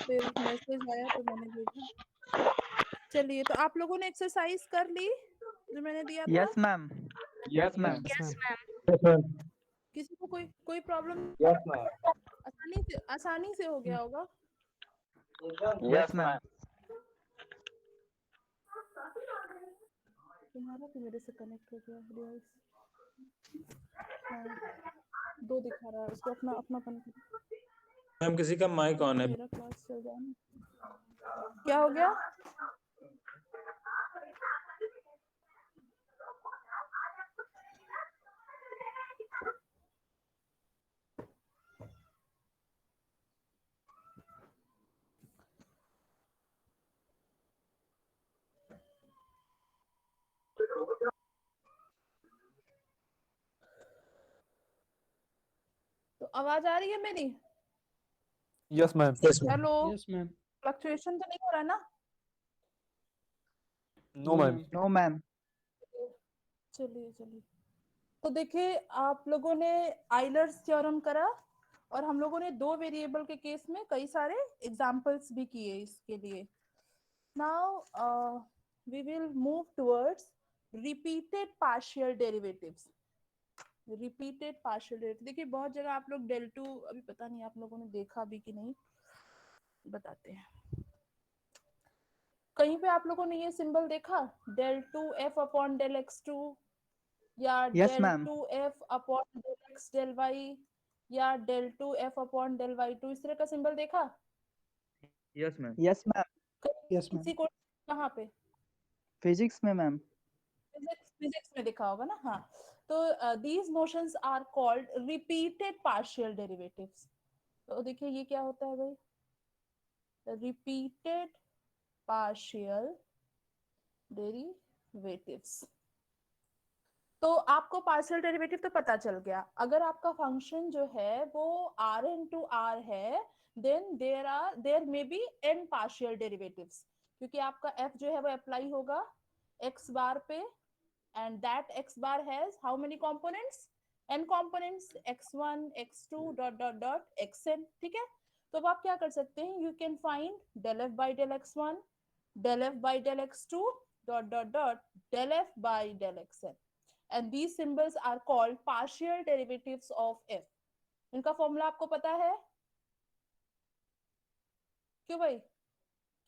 पे मैसेज आया तो मैंने देखा। चलिए, तो आप लोगों ने एक्सरसाइज कर ली जो मैंने दिया था? Yes ma'am. Yes ma'am. Yes, ma'am. Yes, ma'am. किसी को कोई कोई प्रॉब्लम? Yes, ma'am. आसानी से हो गया होगा। Yes ma'am. तुम्हारा तो मेरे से कनेक्ट हो गया डिवाइस। दो दिखा रहा है, उसको अपना अपना कनेक्ट। मैम किसी का माइक ऑन है। मेरा क्लास चल रहा है ना। क्या हो गया? तो आवाज आ रही है मेरी? Yes, ma'am. Yes, ma'am. Hello, Yes, ma'am. Fluctuation तो नहीं हो रहा ना? No, ma'am. No ma'am. चलिए चलिए, तो देखिए आप लोगों ने आइलर्स थ्योरम करा और हम लोगों ने दो वेरिएबल के केस में कई सारे एग्जांपल्स भी किए इसके लिए। Now we will move towards repeated partial derivatives. Repeated partial derivative, देखिए बहुत जगह आप लोग डेल टू, अभी पता नहीं आप लोगों ने देखा भी कि नहीं, बताते हैं। कहीं पे आप लोगों ने ये सिंबल देखा, del two f upon del x two, या Yes, del ma'am. Two f upon del x del y, या del two f upon del y two, इस तरह का सिंबल देखा? Yes ma'am. Yes ma'am. Yes, ma'am. किसी को कहाँ पे? फिजिक्स में मैम। फिजिक्स में देखा होगा ना। हाँ, तो these notions are called repeated partial derivatives. तो देखिए ये क्या होता है भाई, रिपीटेड पार्शियल डेरिवेटिव्स। तो आपको पार्शियल डेरिवेटिव तो पता चल गया। अगर आपका फंक्शन जो है वो r इंटू आर है, then there may be n partial derivatives, क्योंकि आपका f जो है वो अप्लाई होगा x बार पे, and that x bar has how many components? n components, x1 x2 dot dot dot xn। ठीक है, तो अब आप क्या कर सकते हैं, you can find del f by del x1, del f by del x2 dot dot dot del f by del xn, and these symbols are called partial derivatives of f। इनका फॉर्मूला आपको पता है? क्यों भाई,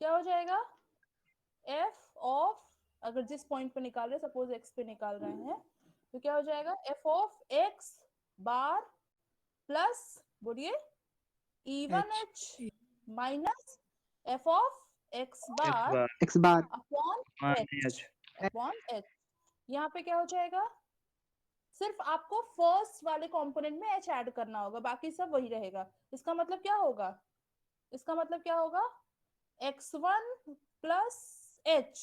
क्या हो जाएगा? f of, अगर जिस पॉइंट पे निकाल रहे, सपोज x पे निकाल रहे हैं, तो क्या हो जाएगा? f of x bar plus, बोलिए, E1h minus f of x bar x bar upon h upon h। यहाँ पे क्या हो जाएगा? सिर्फ आपको फर्स्ट वाले कंपोनेंट में h ऐड करना होगा, बाकी सब वही रहेगा। इसका मतलब क्या होगा? इसका मतलब क्या होगा? x1 plus h,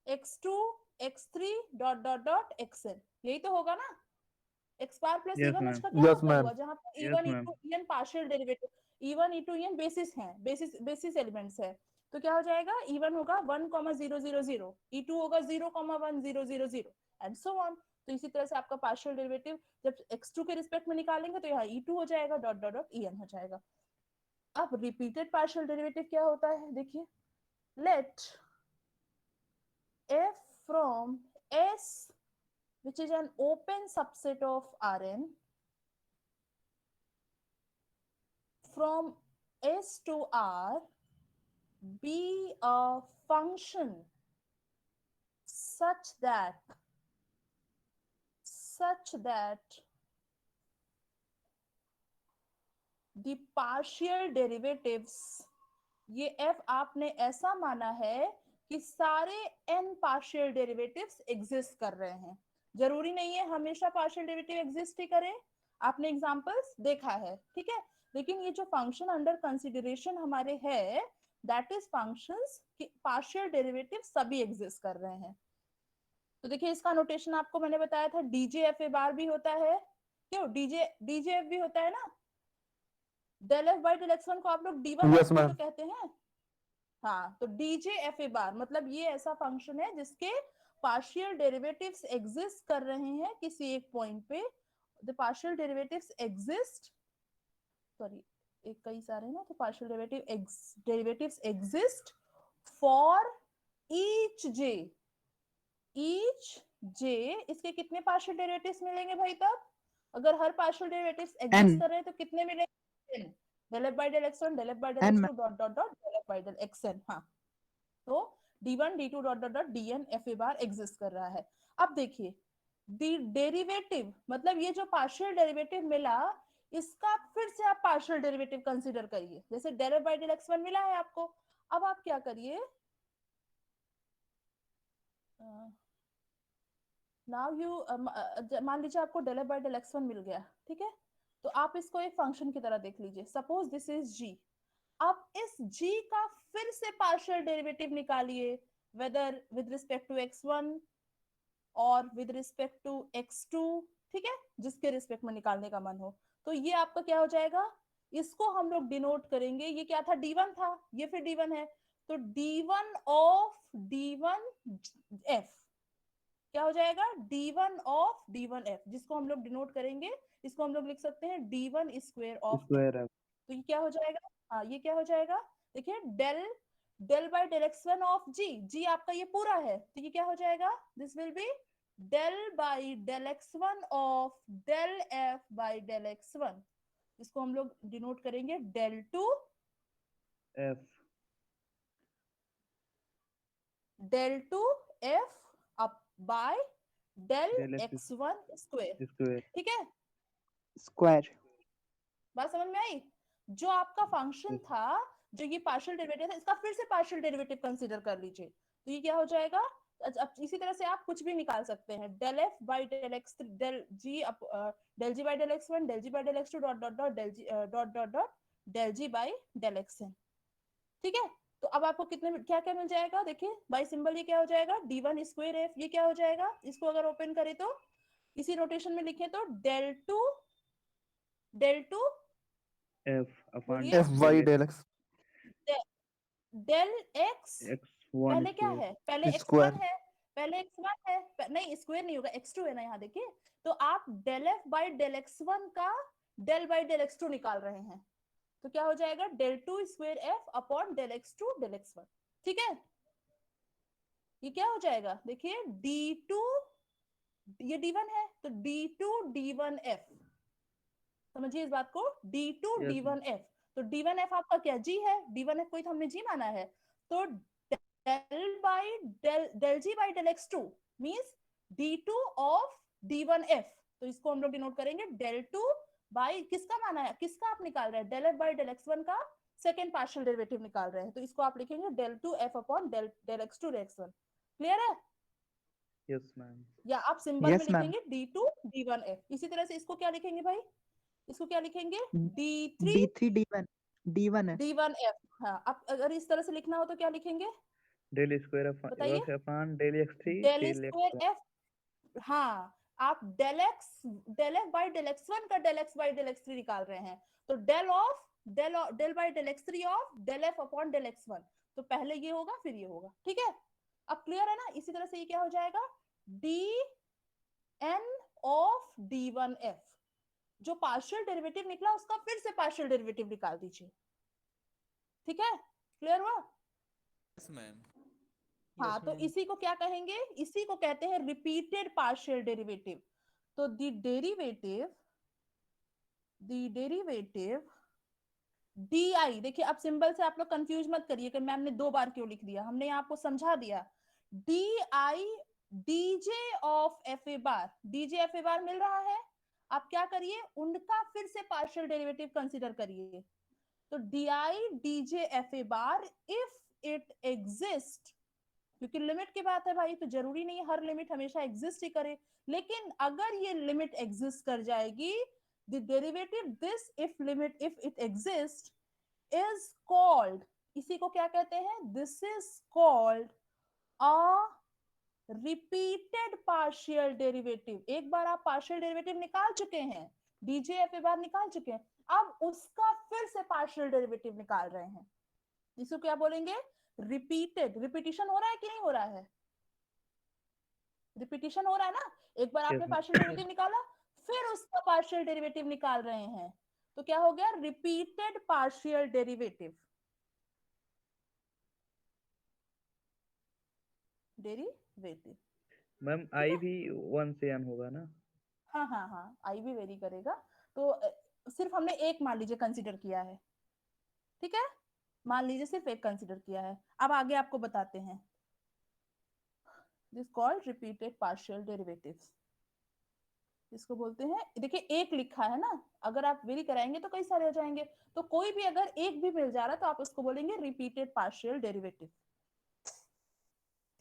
x2 x3 dot dot dot xn, यही तो होगा ना? x bar plus E1 h का क्या Yes, मतलब ma'am. हुआ? जहां पर E1 E2 En partial derivative, E1 E2 En basis हैं, बेसिस एलिमेंट्स है, तो क्या हो जाएगा? E1 होगा 1,000, E2 होगा 0,1000 एंड सो ऑन। तो इसी तरह से आपका पार्शियल डेरिवेटिव जब x2 के रिस्पेक्ट में निकालेंगे तो यहाँ E2 हो जाएगा डॉट डॉट डॉट En हो जाएगा। अब रिपीटेड पार्शियल डेरिवेटिव क्या होता है, देखिए, late f from S which is an open subset of Rn from S to R be a function such that the partial derivatives, ये f आपने ऐसा माना है कि सारे n पार्शियल डेरिवेटिव्स एग्जिस्ट कर रहे हैं। जरूरी नहीं है हमेशा पार्शियल डेरिवेटिव एग्जिस्ट ही करें, आपने एग्जांपल्स देखा है, ठीक है। लेकिन ये जो फंक्शन अंडर कंसिडरेशन हमारे है, दैट इज फंक्शंस कि पार्शियल डेरिवेटिव सभी एग्जिस्ट कर रहे हैं। तो देखिए इसका नोटेशन आपको मैंने बताया था, डीजे एफ ए बार भी होता है, क्यों डीजे एफ भी होता है ना। Del f by del x one को आप लोग D1 Yes, भी तो ma'am. कहते हैं। हाँ, तो डीजे एफ ए बार मतलब ये ऐसा फंक्शन है जिसके पार्शियल डेरिवेटिव्स एग्जिस्ट कर रहे हैं किसी एक पॉइंट पे। The partial derivatives exist, sorry एक कई सारे ना, तो partial derivatives exist for each j. इसके कितने पार्शियल डेरिवेटिव्स मिलेंगे भाई तब? अगर हर पार्शियल डेरिवेटिव्स एग्जिस्ट कर रहे हैं तो कितने मिलेंगे? n del f by del x1 del f by del n x2 dot dot dot del f by del xn। हाँ, तो d1 d2 dot dot dot dn f a bar exist कर रहा है। अब देखिए डेरिवेटिव, मतलब ये जो पार्शियल डेरिवेटिव मिला, इसका फिर से आप पार्शियल डेरिवेटिव कंसीडर करिए। जैसे del f by del x1 मिला है आपको, अब आप क्या करिए, नाउ यू मान लीजिए आपको del f by del x1 मिल गया, ठीक है? तो आप इसको एक फंक्शन की तरह देख लीजिए, सपोज दिस इज g। आप इस g का फिर से पार्शियल डेरिवेटिव निकालिए, whether with respect to x1 और विद रिस्पेक्ट टू x2, ठीक है, जिसके रिस्पेक्ट में निकालने का मन हो। तो ये आपका क्या हो जाएगा, इसको हम लोग डिनोट करेंगे, ये क्या था, d1 था, ये फिर d1 है, तो d1 ऑफ d1f क्या हो जाएगा, d1 ऑफ d1f, जिसको हम लोग डिनोट करेंगे, इसको हम लोग लिख सकते हैं d1 square of f। Square है। तो ये क्या हो जाएगा, हाँ ये क्या हो जाएगा, देखिए del del by del x1 of g आपका ये पूरा है, तो ये क्या हो जाएगा, this will be del by del x1 of del f by del x1, इसको हम लोग डिनोट करेंगे del two f up by del del f x1 square, square ठीक है? स्क्वायर। बात समझ में आई? जो आपका फंक्शन था, जो ये पार्शियल डेरिवेटिव था, इसका फिर से पार्शियल डेरिवेटिव कंसीडर कर लीजिए, तो ये क्या हो जाएगा, अब इसी तरह से आप कुछ भी निकाल सकते हैं, del f by del x del g del g by del x one, del g by del x two dot dot dot del g dot dot dot del g by del x n, ठीक है? तो अब आपको कितने क्या क्या मिल जाएगा, देखिए बाई सिंबल ये क्या हो जाएगा, d1 स्क्वायर एफ, ये क्या हो जाएगा, इसको अगर ओपन करें तो इसी नोटेशन में लिखें तो डेल टू f अपॉन बोलिए f by del x del x, x1 पहले क्या स्क्वायर है, पहले square x1 है, पहले x1 है, नहीं स्क्वायर नहीं होगा, x2 है ना यहाँ देखिए, तो आप del f by del x1 का डेल बाई डेल x2 निकाल रहे हैं, तो क्या हो जाएगा, del two square f upon del x2 del x1, ठीक है? ये क्या हो जाएगा, देखिए d2, ये d1 है तो d2 d1f, समझिए इस बात को, d2 Yes, d1f, तो d1f आपका क्या, g है, d1f को ही तो हमने g माना है, तो del by del g by del x2 means d2 of d1f, तो इसको हम लोग डिनोट करेंगे del 2 बाय किसका माना है, किसका आप निकाल रहे हैं, del f by del x1 का सेकंड पार्शियल डेरिवेटिव निकाल रहे हैं, तो इसको आप लिखेंगे del 2 f upon del x2 del x1, clear है? yes ma'am, या आप सिंबल में yes ma'am, लिखेंगे d2 d1f, इसी तरह से इसको क्या लिखेंगे भाई, इसको क्या लिखेंगे, d3 d3 d1 d1 है d1f। हाँ, अब अगर इस तरह से लिखना हो तो क्या लिखेंगे, del स्क्वायर बताइए, upon del x3 del del square x1 f, हाँ आप del f by del x one का del x by del x three निकाल रहे हैं, तो del by del x three of del f upon del x one, तो पहले ये होगा फिर ये होगा, ठीक है? अब क्लियर है ना? इसी तरह से ये क्या हो जाएगा, d n of d one f, जो पार्शियल डेरिवेटिव निकला उसका फिर से पार्शियल डेरिवेटिव निकाल दीजिए, ठीक है? क्लियर हुआ? Yes, ma'am. हाँ, तो इसी को क्या कहेंगे, इसी को कहते हैं रिपीटेड पार्शियल डेरिवेटिव। तो द डेरिवेटिव डी देखिए, अब सिंबल से आप लोग कंफ्यूज मत करिए कि मैम ने 2 बार क्यों लिख दिया, हमने आपको समझा दिया, d i d j of f a bar, d j f a bar मिल रहा है, आप क्या करिए, उनका फिर से पार्शियल डेरिवेटिव कंसीडर करिए, तो D i DJ f a bar if it exist, क्योंकि लिमिट की बात है भाई, तो जरूरी नहीं हर लिमिट हमेशा एग्जिस्ट ही करे, लेकिन अगर ये लिमिट एग्जिस्ट कर जाएगी, the derivative this if limit if it exist is called, इसी को क्या कहते हैं, this is called a repeated partial derivative. एक बार आप पार्शियल डेरिवेटिव निकाल चुके हैं, डीजेएफ बार निकाल चुके हैं, अब उसका फिर से पार्शियल डेरिवेटिव निकाल रहे हैं, इसको क्या बोलेंगे, रिपीटेड। रिपीटिशन हो रहा है कि नहीं हो रहा है, रिपीटिशन हो रहा है ना, एक बार आपने yes पार्शियल डेरिवेटिव निकाला, फिर उसका पार्शियल डेरिवेटिव निकाल रहे हैं, तो क्या हो गया, repeated partial derivative. Derivative ma'am आई भी 1 से n होगा ना? हाँ हाँ हाँ, आई भी वेरी करेगा। तो सिर्फ हमने एक मान लीजिए कंसीडर किया है, ठीक है, मान लीजिए सिर्फ एक कंसीडर किया है। अब आगे आपको बताते हैं, this called repeated partial derivatives, इसको बोलते हैं। देखिए एक लिखा है ना, अगर आप वेरी कराएंगे तो कई सारे हो जाएंगे, तो कोई भी अगर एक भी मिल जा रहा है तो आप उसको बोलेंगे रिपीटेड पार्शियल डेरिवेटिव।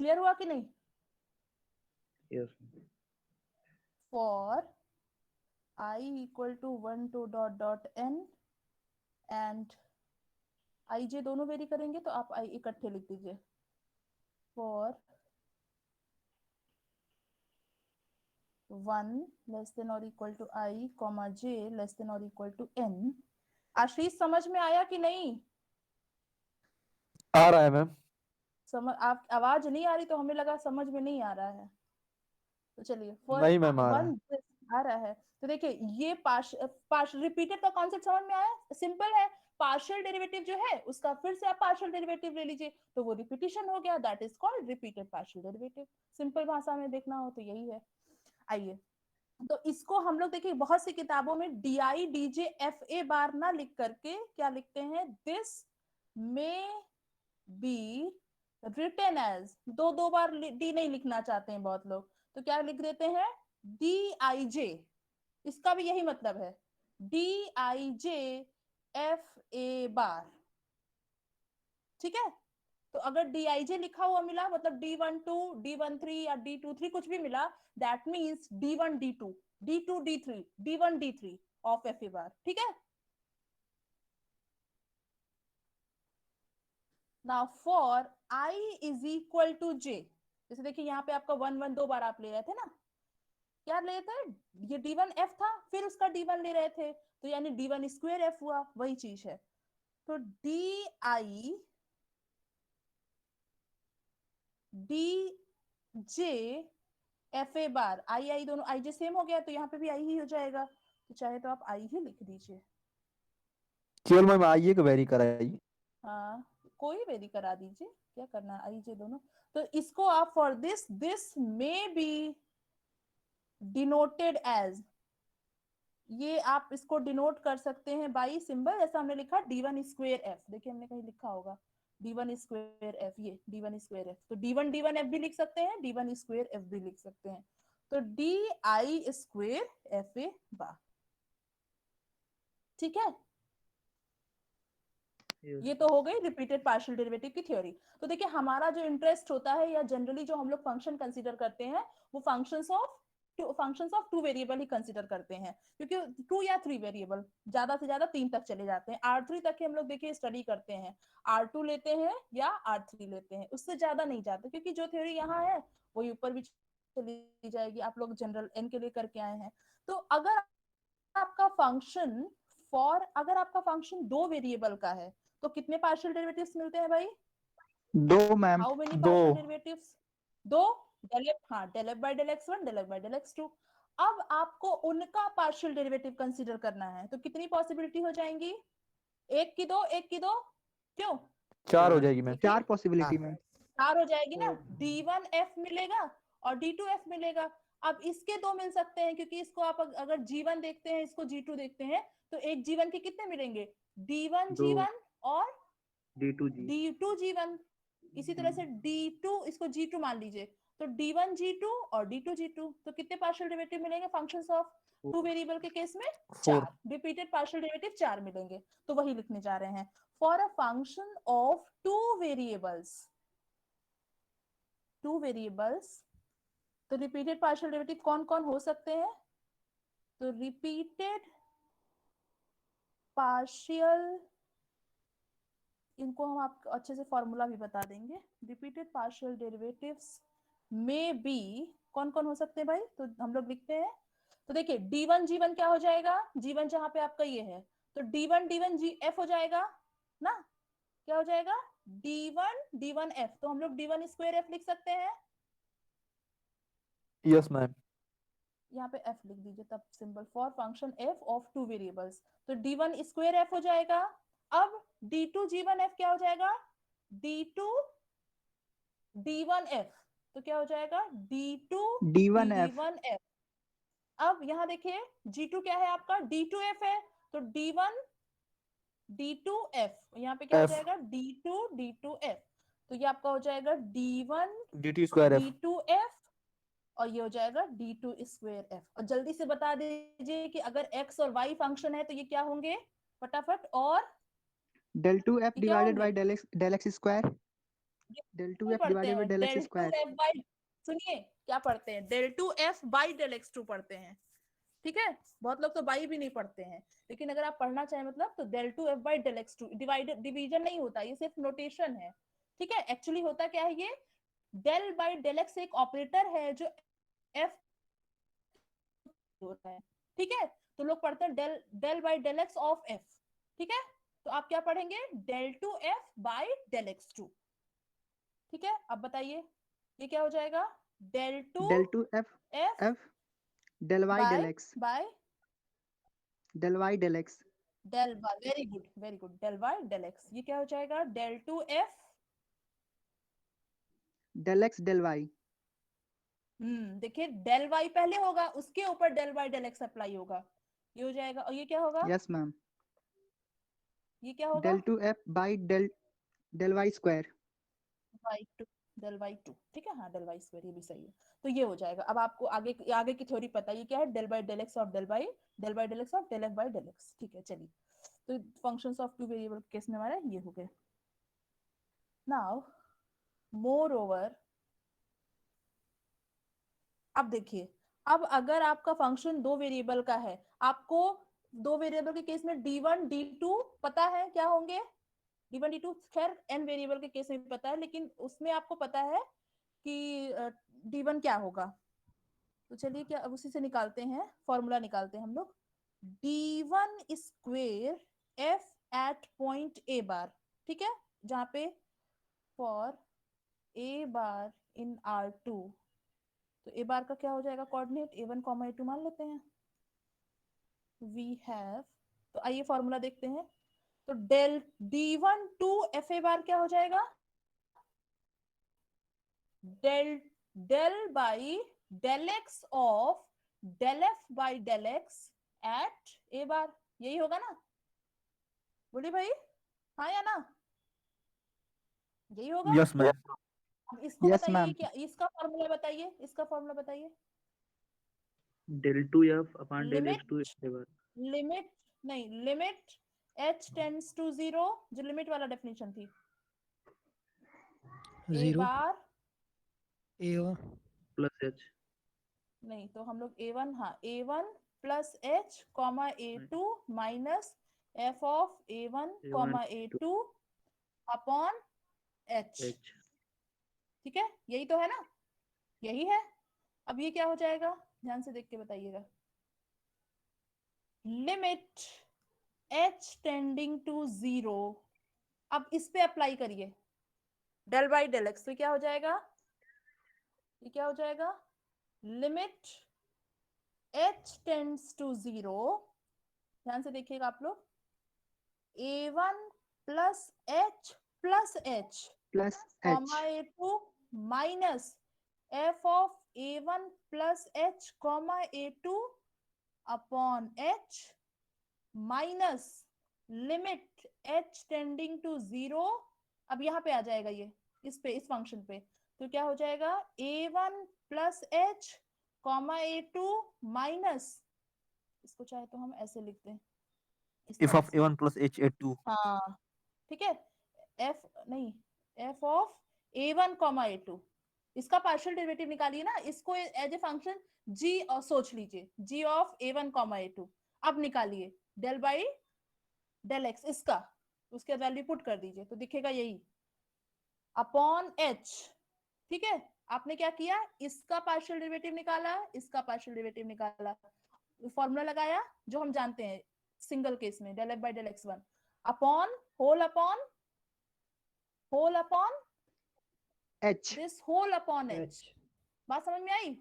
क्लियर हुआ कि नहीं? Yes. For i equal to 1 to dot dot n and i j दोनों वेरी करेंगे तो आप आई इकट्ठे लिख दीजिए। फॉर 1 लेस देन और equal to i comma j less than और इक्वल टू n। आशीष समझ में आया कि नहीं? आ रहा है मैम। समझ, आप आवाज नहीं आ रही तो हमें लगा समझ में नहीं आ रहा है। तो चलिए फॉर नहीं मैम, आ रहा है। 1 आ रहा है। तो देखिए ये पार्शियल रिपीटेड का कॉन्सेप्ट समझ में आया, सिंपल है। पार्शियल डेरिवेटिव जो है उसका फिर से आप पार्शियल डेरिवेटिव ले लीजिए तो वो रिपीटिशन हो गया, that is called repeated partial derivative. Simple भाषा में देखना हो तो यही है। आइए, तो इसको हम लोग देखिए बहुत सी किताबों में d i d j f a bar ना लिख करके क्या लिखते हैं, this may be written as, दो बार डी नहीं लिखना चाहते हैं बहुत लोग, तो क्या लिख देते हैं, डी आई जे। इसका भी यही मतलब है, D I J f a bar, ठीक है। तो अगर डी आई जे लिखा हुआ मिला, मतलब D12 D13 या D23 कुछ भी मिला, that means D1 D2 D2 D3 D1 D3 of f a bar, ठीक है। Now for i is equal to j, जैसे देखिए यहाँ पे आपका 1 1 दो बार आप ले रहे थे ना, क्या ले रहे थे, ये D1 F था फिर उसका D1 ले रहे थे, तो यानी D1 स्क्वायर F हुआ, वही चीज है। तो DI DJ एफ ए बार आई आई दोनों आई जे सेम हो गया, तो यहाँ पे भी आई ही हो जाएगा, तो चाहे तो आप आई ही लिख दीजिए। केवल मैम आइए को वेरी कराइए। हाँ कोई वेरी करा दीजिए, क्या करना है, आई जे दोनों। तो इसको आप for this may be denoted as, ये आप इसको डिनोट कर सकते हैं बाई सिंबल, जैसा हमने लिखा D1 स्क्वायर एफ, देखिए हमने कहीं लिखा होगा D1 स्क्वायर एफ, ये D1 स्क्वायर एफ, तो D1 एफ भी लिख सकते हैं, D1 स्क्वायर एफ भी लिख सकते हैं, तो DI square F a bar, ठीक है। ये तो हो गई रिपीटेड पार्शियल डेरिवेटिव की थ्योरी। तो देखिए हमारा जो इंटरेस्ट होता है या जनरली जो हम लोग फंक्शन कंसीडर करते हैं वो functions of two variable he consider करते हैं, क्योंकि 2 या 3 वेरिएबल, ज्यादा से ज्यादा 3 तक चले जाते हैं, R3 तक ही हम लोग देखिए स्टडी करते हैं, R2 लेते हैं या R3 लेते हैं, उससे ज्यादा नहीं जाते, क्योंकि जो थ्योरी यहाँ है वही ऊपर भी चली जाएगी, आप लोग जनरल n के लिए करके आए हैं। तो अगर आपका फंक्शन 2 वेरिएबल का है तो कितने पार्शियल डेरिवेटिव्स मिलते हैं भाई? 2 ma'am. How many 2 partial derivatives? 2, del f, हाँ del f by del x1 del f by del x2। अब आपको उनका पार्शियल डेरिवेटिव कंसीडर करना है, तो कितनी पॉसिबिलिटी हो जाएंगी, एक की दो, एक की दो, क्यों 4 हो जाएगी मैम। 4 possibility ma'am. 4 हो जाएगी ना, D1F मिलेगा और D2F मिलेगा। अब इसके 2 मिल सकते हैं, क्योंकि इसको आप अगर G1 देखते हैं, इसको G2 देखते हैं, तो एक G1 के कितने मिलेंगे, D1 G1 और D2 G1। इसी तरह से D2, इसको G2 मान लीजिए, तो D1 G2 और D2 G2, तो कितने पार्शियल डेरिवेटिव मिलेंगे फंक्शंस ऑफ 2 वेरिएबल के केस में? 4। रिपीटेड पार्शियल डेरिवेटिव 4 मिलेंगे, तो वही लिखने जा रहे हैं। For a function of 2 variables, तो रिपीटेड पार्शियल डेरिवेटिव कौन कौन हो सकते हैं, तो रिपीटेड पार्शियल, इनको हम आपको अच्छे से फॉर्मूला भी बता देंगे, रिपीटेड पार्शियल डेरिवेटिव्स में बी, कौन कौन हो सकते हैं भाई, तो हम लोग लिखते हैं। तो देखिए D1 G1 क्या हो जाएगा, G1 जहां पे आपका ये है, तो D1 G F हो जाएगा ना, क्या हो जाएगा D1 F, तो हम लोग D1 स्क्वायर F लिख सकते हैं। Yes ma'am. यहाँ पे f लिख दीजिए तब symbol for function f of two variables, तो d1 स्क्वायर f हो जाएगा। अब d2 g1 f क्या हो जाएगा, d2 d1 f, तो क्या हो जाएगा d2 D1F d1 f। अब यहाँ देखिए g2 क्या है आपका, d2 f है, तो d1 d2 f, यहाँ पे क्या हो F जाएगा d2 f, तो ये आपका हो जाएगा d1 dt square f d2 f, और ये हो जाएगा d2 स्क्वायर f। और जल्दी से बता दीजिए कि अगर x और y फंक्शन है तो ये क्या होंगे फटाफट, और del 2F ये क्या divided होंगे, by del x square, del नहीं 2F पढ़ते divided by हैं del del x two square. F by, सुनिए क्या पढ़ते हैं, del two f by del x two पढ़ते हैं, ठीक है। बहुत लोग तो बाई भी नहीं पढ़ते हैं, लेकिन अगर आप पढ़ना चाहें मतलब तो del two f by del x two, divide division नहीं होता, ये सिर्फ नोटेशन है, ठीक है। एक्चुअली होता क्या है, ये डेल बाई डेल एक्स एक ऑपरेटर है जो एफ होता है, ठीक है। तो लोग पढ़ते हैं del del by del x of f, ठीक है। तो आप क्या पढ़ेंगे, del two f by del x two, ठीक है। अब बताइए ये क्या हो जाएगा, del two Del 2F f F del y del by x, बाय del y del x, del by, very good, del by del x, ये क्या हो जाएगा, del two f, del x del y. देखिए डेल वाई पहले होगा, उसके ऊपर del by del x apply होगा, ये हो जाएगा। और ये क्या होगा, Yes, ma'am. ये क्या होगा, Del 2F by del y square. Y two, del y two, ठीक है, हाँ डेल वाई स्क्वायर, ये भी सही है। तो ये हो जाएगा। अब आपको आगे आगे की थ्योरी पता है, ये क्या है, del by del x of del by del x of del f by del x, ठीक है। चलिए, तो functions of two variable case में हमारा ये हो गए। नाउ मोर ओवर, अब देखिए, अब अगर आपका फंक्शन दो वेरिएबल का है, आपको दो वेरिएबल के केस में d1 d2 पता है क्या होंगे, d1 d2 खैर n वेरिएबल के केस में पता है, लेकिन उसमें आपको पता है कि d1 क्या होगा। तो चलिए क्या, अब उसी से निकालते हैं, फॉर्मूला निकालते हैं हम लोग, d1 square f at point a bar, ठीक है, जहां पे for a bar in R2, तो a बार का क्या हो जाएगा कोऑर्डिनेट, a1 a2 मान लेते हैं, वी हैव, तो आइए फॉर्मूला देखते हैं। तो del d1 to f a bar क्या हो जाएगा, del del by del x of del f by del x at a bar, यही होगा ना, बोलिए भाई, हाँ या ना, यही होगा। यस मैम अब इसको Yes, बताइए ma'am. क्या, इसका फॉर्मूला बताइए, इसका फॉर्मूला बताइए, Del 2F upon del limit, x to a bar. Limit नहीं, लिमिट h टेंड्स टू 0, जो लिमिट वाला डेफिनेशन थी, ए 0 बार, a1 Plus h. नहीं तो हम लोग a1, हाँ a1 plus h comma a2 minus f of a1 comma A1 a2 upon h, h. ठीक है, यही तो है ना, यही है। अब ये क्या हो जाएगा, ध्यान से देख के बताइएगा, लिमिट h टेंडिंग टू 0, अब इस पे अप्लाई करिए डेल बाई डेल एक्स, तो क्या हो जाएगा, ये क्या हो जाएगा, लिमिट h टेंड्स टू 0, ध्यान से देखिएगा आप लोग, a1 plus h plus h Plus comma h. a2 minus f of a1 plus h comma a2 upon h minus limit h tending to 0, अब यहाँ पे आ जाएगा ये, इस पे, इस फंक्शन पे, तो क्या हो जाएगा, a1 plus h comma a2 minus, इसको चाहे तो हम ऐसे लिखते हैं, इस if तरह of से, a1 plus h a2 हाँ ठीक है, f नहीं, f of a1 comma a2, इसका पार्शियल डेरिवेटिव निकालिए ना, इसको एज ए फंक्शन g और सोच लीजिए, g of a1 comma a2, अब निकालिए डेल बाई डेल एक्स इसका, उसके वैल्यू पुट कर दीजिए, तो दिखेगा यही अपॉन h, ठीक है। आपने क्या किया, इसका पार्शियल डेरिवेटिव निकाला, इसका पार्शियल डेरिवेटिव निकाला, फॉर्मूला लगाया जो हम जानते हैं सिंगल केस में, del f by del x one upon whole h. This whole upon h, बात समझ में आई,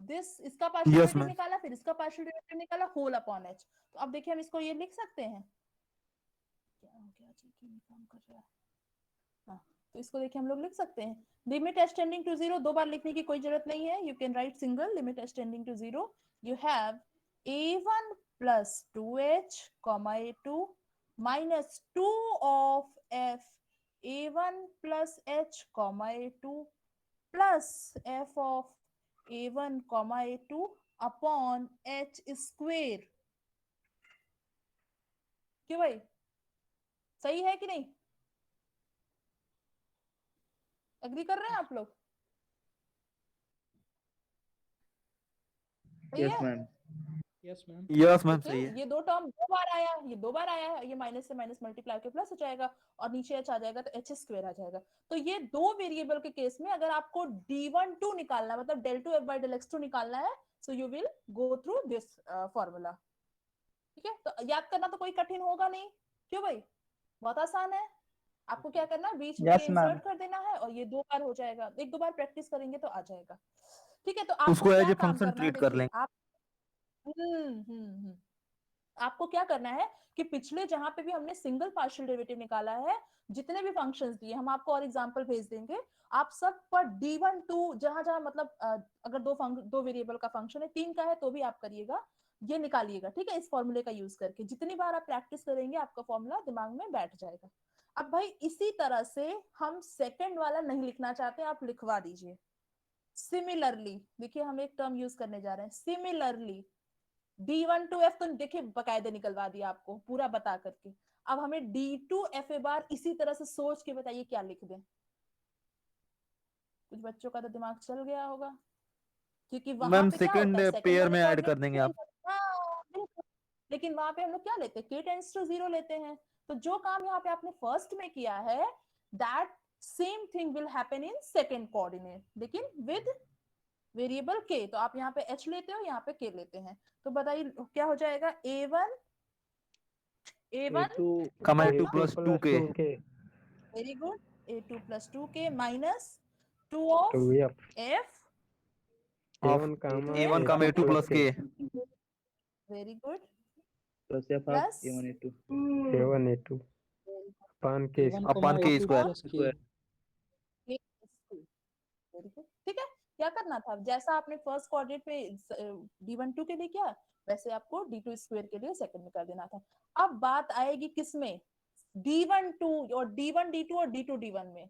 दिस इसका पार्शियल Yes, डेरिवेटिव ma'am. निकाला, फिर इसका पार्शियल डेरिवेटिव निकाला, होल अपॉन एच। तो अब देखिए हम इसको ये लिख सकते हैं, क्या हो गया जी, क्यों नहीं काम कर रहा है? हाँ, तो इसको देखिए हम लोग लिख सकते हैं, limit h tending to zero, दो बार लिखने की कोई जरूरत नहीं है, you can write single limit h tending to zero, you have a1 plus 2h comma a2 minus 2 of f a1 plus h comma a2 plus f of a1 comma a2 upon h square। क्यों भाई, सही है कि नहीं? Agree कर रहे हैं आप लोग? सही यस है? Ma'am. Yes ma'am. Yes, ma'am. देखिए सही है. ये दो टर्म दो बार आया, ये दो बार आया है, ये माइनस से माइनस मल्टीप्लाई के प्लस हो जाएगा और नीचे एच आ जाएगा तो एच स्क्वायर आ जाएगा। तो ये दो वेरिएबल के केस में अगर आपको d12 निकालना है, मतलब del 2 f by del x2 निकालना है, सो you will go through this formula. ठीक है, तो याद करना तो कोई कठिन होगा नहीं, क्यों भाई, बहुत आसान है। आपको क्या करना है, बीच में Yes, ma'am. इंसर्ट कर देना है और ये दो बार हो जाएगा, एक दो बार प्रैक्टिस करेंगे तो आ जाएगा। ठीक है, तो आपको उसको क्या एज ए काम फंक्शन करना है, ट्रीट कर देखिए लेंगे. आप आपको क्या करना है कि पिछले जहां पे भी हमने सिंगल पार्शियल डेरिवेटिव निकाला है, जितने भी फंक्शंस दिए, हम आपको और एग्जांपल भेज देंगे, आप सब पर d12 जहां जहां मतलब अगर दो वेरिएबल का फंक्शन है, तीन का है तो भी आप करिएगा, ये निकालिएगा। ठीक है, इस फॉर्मूले का यूज करके जितनी बार आप प्रैक्टिस करेंगे आपका फॉर्मूला दिमाग में बैठ जाएगा। अब भाई इसी तरह से हम सेकंड वाला नहीं लिखना चाहते, आप लिखवा दीजिए सिमिलरली। देखिए हम एक टर्म यूज करने जा रहे हैं, सिमिलरली d12f तो देखिए बकायदे निकलवा दिया आपको पूरा बता करके। अब हमें d2f बार इसी तरह से सोच के बताइए क्या लिख दें। कुछ बच्चों का तो दिमाग चल गया होगा, क्योंकि वहां मैम पे क्या होता सेकंड है, सेकंड पेयर वाले में ऐड कर कोऑर्डिनेट देंगे आप. चेंज। हाँ बिल्कुल, लेकिन वहां पे हम लोग क्या लेते हैं, k टेंड्स टू 0 लेते हैं। तो जो काम यहाँ पे आपने फर्स्ट में किया है, that same thing will happen in second coordinate, लेकिन विद वेरिएबल k। तो आप यहाँ पे h लेते हो, यहाँ पे k लेते हैं, तो बताइए क्या हो जाएगा, a1 कमा A2 2 plus 2k. Very good, a2 plus 2k minus 2 of f Of a1 comma a2 plus k. Very good plus f plus of a1 a2 a1 a2 upon k Upon k square. square। Very good. ठीक है, क्या करना था, जैसा आपने first coordinate पे d12 के लिए किया, वैसे आपको d2 स्क्वायर के लिए सेकंड में कर देना था। अब बात आएगी किसमें, d12 और d1 d2 और d2 d1 में।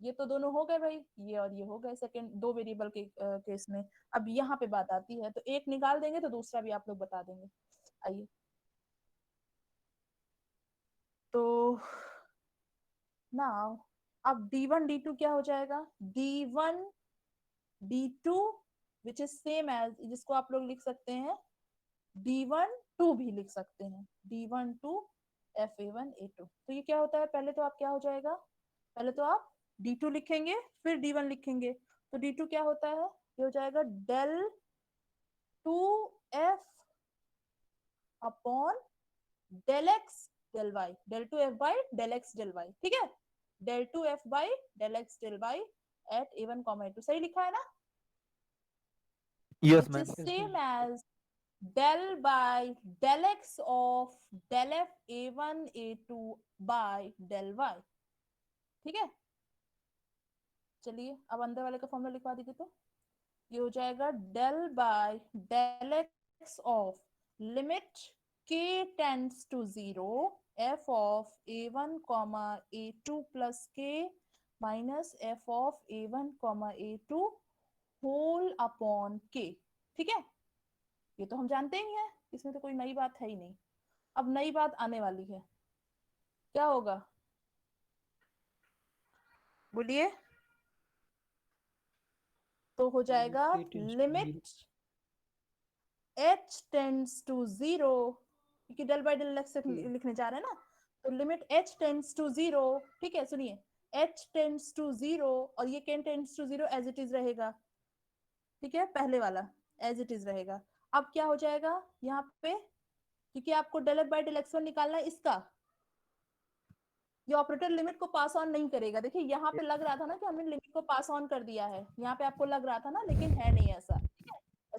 ये तो दोनों हो गए भाई, ये और ये हो गए सेकंड दो वेरिएबल के केस में। अब यहाँ पे बात आती है, तो एक निकाल देंगे तो दूसरा भी आप लोग बता देंगे। आइए, तो नाउ अब d1 d2 क्या हो जाएगा, d1 d2 which is same as, जिसको आप लोग लिख सकते हैं d1 2 भी लिख सकते हैं, d1 2 f a1 a2। तो ये क्या होता है, पहले तो आप क्या हो जाएगा, पहले तो आप d2 लिखेंगे फिर d1 लिखेंगे, तो d2 क्या होता है, ये हो जाएगा del 2f upon del x del y, del 2f by del x del y। ठीक है, del 2f by del x del y at a1 a2, सही लिखा है ना? Yes, Which ma'am. is same as del by del x of del f a1 a2 by del y। ठीक है, चलिए अब अंदर वाले का फॉर्मूला लिखवा दीजिए, तो ये हो जाएगा del by del x of limit k tends to 0 f of a1 a2 plus k minus f of a1 a2 whole upon k। ठीक है, ये तो हम जानते ही हैं, इसमें तो कोई नई बात है ही नहीं। अब नई बात आने वाली है, क्या होगा बोलिए, तो हो जाएगा लिमिट h टेंड्स टू 0, क्योंकि डेल बाय डेल एक्स लिखने जा रहे हैं ना, तो लिमिट h टेंड्स टू 0। ठीक है, सुनिए, h टेंड्स टू 0 और ये k tends to 0 as it is रहेगा। ठीक है, पहले वाला एज इट इज रहेगा। अब क्या हो जाएगा यहाँ पे, क्योंकि आपको del f by del x one निकालना है, इसका ये ऑपरेटर लिमिट को पास ऑन नहीं करेगा। देखिए यहाँ पे लग रहा था ना कि हमने लिमिट को पास ऑन कर दिया है, यहाँ पे आपको लग रहा था ना, लेकिन है नहीं ऐसा।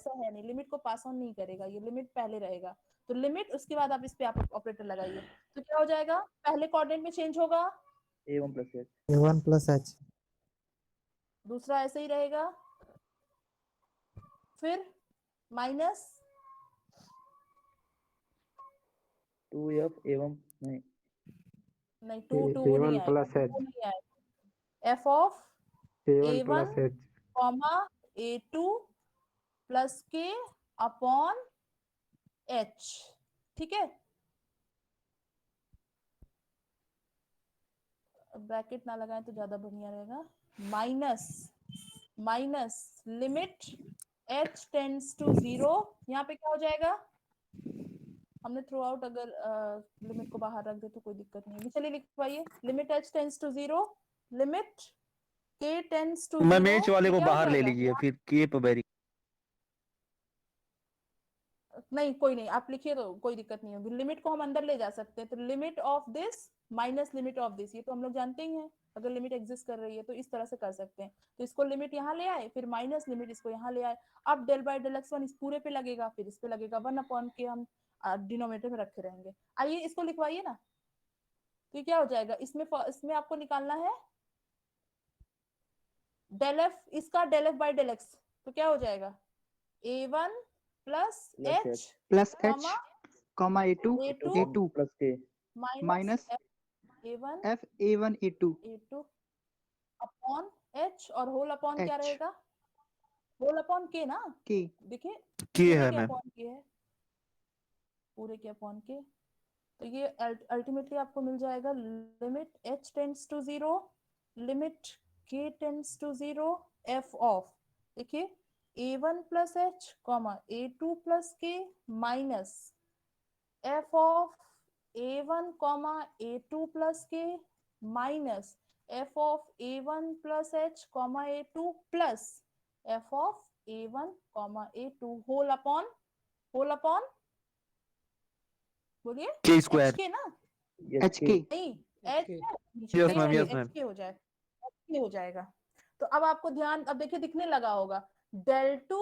ऐसा है नहीं, लिमिट को पास ऑन नहीं करेगा, ये लिमिट पहले रहेगा। तो लिमिट, उसके बाद आप इस पे आप ऑपरेटर लगाइए, तो क्या हो जाएगा, पहले कोऑर्डिनेट में चेंज होगा, A1 plus H. A1 plus H. दूसरा ऐसे ही रहेगा, फिर माइनस 2F A1 नहीं नहीं, टू टू नहीं A1 आएगा, plus टू H. नहीं आएगा, f of A1 A1 plus H. Comma A2 plus k upon H, ठीक है। ब्रैकेट ना लगाएं तो ज्यादा बढ़िया रहेगा, minus limit h tends to 0, यहाँ पे क्या हो जाएगा, हमने थ्रू आउट अगर लिमिट को बाहर रख दे तो कोई दिक्कत नहीं है, चलिए लिखवाइए, limit h tends to 0, limit k tends to 0, ma'am h वाले को क्या हो बाहर ले जाएगा? लीजिए, फिर के पे वेरी। नहीं कोई नहीं, आप लिखिए तो कोई दिक्कत नहीं होगी, लिमिट को हम अंदर ले जा सकते हैं, तो limit of this minus limit of this, ये तो हम लोग जानते ही हैं, अगर लिमिट एग्जिस्ट कर रही है तो इस तरह से कर सकते हैं, तो इसको लिमिट यहाँ ले आए, फिर माइनस लिमिट इसको यहाँ ले आए, अब डेल बाय डेल x1 इस पूरे पे लगेगा, फिर इस पे लगेगा 1 अपॉन के, हम डिनोमिनेटर में रखे रहेंगे। आइए इसको लिखवाइए ना, तो ये क्या हो जाएगा, इसमें आपको निकालना है डेल एफ, इसका del f by del x, तो क्या हो जाएगा, A1 plus H plus H comma comma A2 A2 A2 plus K minus minus A1 F A1 A2 A2 upon H, और होल अपॉन क्या H रहेगा, whole upon K ना, K देखिए के पूरे है के मैम। अपॉन K है, पूरे के अपॉन K, तो ये अल्टीमेटली आपको मिल जाएगा, limit h tends to 0, limit k tends to 0, f of, देखिए A1 plus H comma A2 plus K minus f of A1 comma A2 plus K minus f of A1 plus H comma A2 plus f of A1 comma A2 whole upon बोलिए k h square. के ना, HK नहीं h नीचे yes नहीं ma'am, आएगी, yes ma'am. HK हो जाए, HK हो जाएगा। तो अब आपको ध्यान, अब देखिए दिखने लगा होगा, del two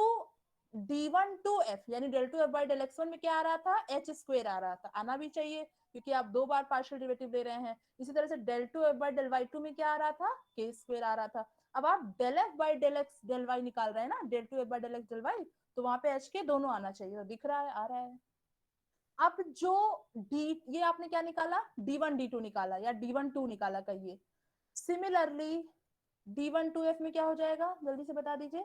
D1 two F, यानी del two F by del x1 में क्या आ रहा था, h स्क्वायर आ रहा था, आना भी चाहिए क्योंकि आप 2 बार पार्शियल डेरिवेटिव ले रहे हैं। इसी तरह से del two F by del y2 में क्या आ रहा था, k स्क्वायर आ रहा था। अब आप del f by del x del y निकाल रहे हैं ना, del two F by del x del y, तो वहां पे HK दोनों आना चाहिए, तो दिख रहा है, आ रहा है। अब जो ये आपने क्या निकाला, D1 D2 निकाला या D1 2 निकाला, कहिए सिमिलरली D1 2F में क्या हो जाएगा, जल्दी से बता दीजिए,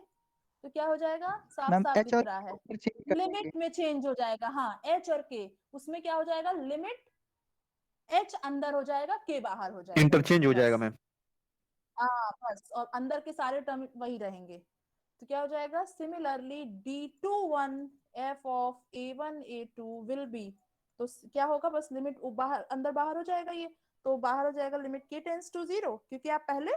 तो क्या हो जाएगा, साफ मैम साफ H दिख और रहा है, K change कर लिमिट देंगे में चेंज हो जाएगा, हाँ H और K, उसमें क्या हो जाएगा, लिमिट H अंदर हो जाएगा, K बाहर हो जाएगा, इंटरचेंज हो जाएगा बस। मैम। हाँ बस, और अंदर के सारे टर्म वही रहेंगे, तो क्या हो जाएगा, similarly D21 F of A1 A2 will be, तो क्या होगा, बस लिमिट बाहर अंदर बाहर हो जाएगा, ये तो बाहर हो जाएगा, लिमिट k टेंड्स टू 0, क्योंकि आप पहले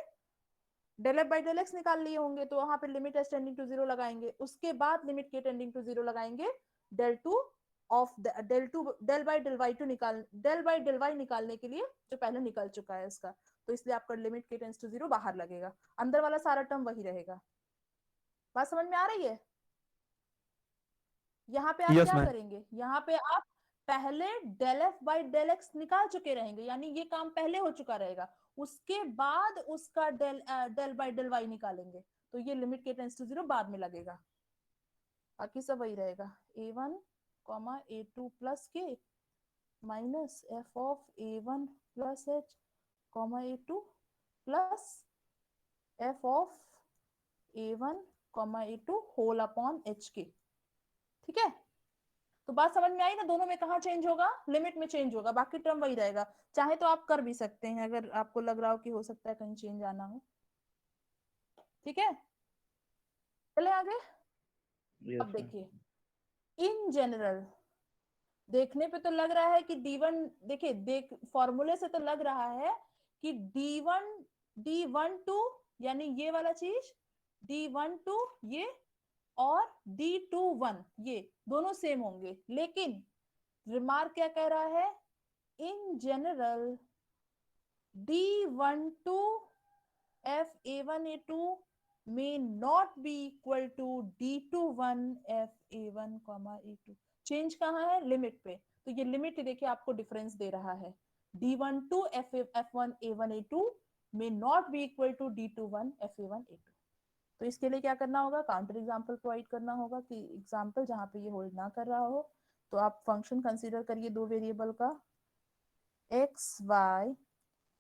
del f by del x निकाल लिए होंगे, तो वहां पे लिमिट एस टेंडिंग टू 0 लगाएंगे, उसके बाद लिमिट के टेंडिंग टू 0 लगाएंगे, del two of del two del by del y two del by del y निकालने के लिए, जो पहले निकल चुका है इसका, तो इसलिए आपका लिमिट के टेंड्स टू 0 बाहर लगेगा, अंदर वाला सारा टर्म वही रहेगा। बात समझ में आ रही है? यहाँ पे आप यस क्या मैम। करेंगे, यहाँ पे आप पहले del f by del x निकाल चुके रहेंगे, यानी ये काम पहले हो चुका रहेगा, उसके बाद उसका डेल बाई डेल वाई निकालेंगे, तो ये लिमिट के टेंस टू 0 बाद में लगेगा, बाकी सब वही रहेगा, A1 comma A2 plus k minus f of A1 plus H comma A2 plus f of A1 comma A2 whole upon HK, ठीक है। तो बात समझ में आई ना, दोनों में कहाँ चेंज होगा, लिमिट में चेंज होगा, बाकी टर्म वही रहेगा, चाहे तो आप कर भी सकते हैं अगर आपको लग रहा हो कि हो सकता है कहीं चेंज आना हो, ठीक है। चले आगे। Yes, अब ma'am. देखिए इन जनरल देखने पे तो लग रहा है कि D1, देखिए फॉर्मूले से तो लग रहा है कि D12 यानी ये वाला चीज, D12 ये और D21 ये दोनों सेम होंगे, लेकिन रिमार्क क्या कह रहा है, in general D12 F A1 A2 may not be equal to d21 fa1 a2। Change कहाँ है? लिमिट पे। तो ये लिमिट देखिए आपको डिफरेंस दे रहा है, d12 f1 a1 a2 may not be equal to d21 fa1 a2। तो इसके लिए क्या करना होगा? काउंटर एग्जांपल प्रोवाइड करना होगा कि एग्जांपल जहां पे ये होल्ड ना कर रहा हो, तो आप फंक्शन कंसीडर करिए दो वेरिएबल का, x y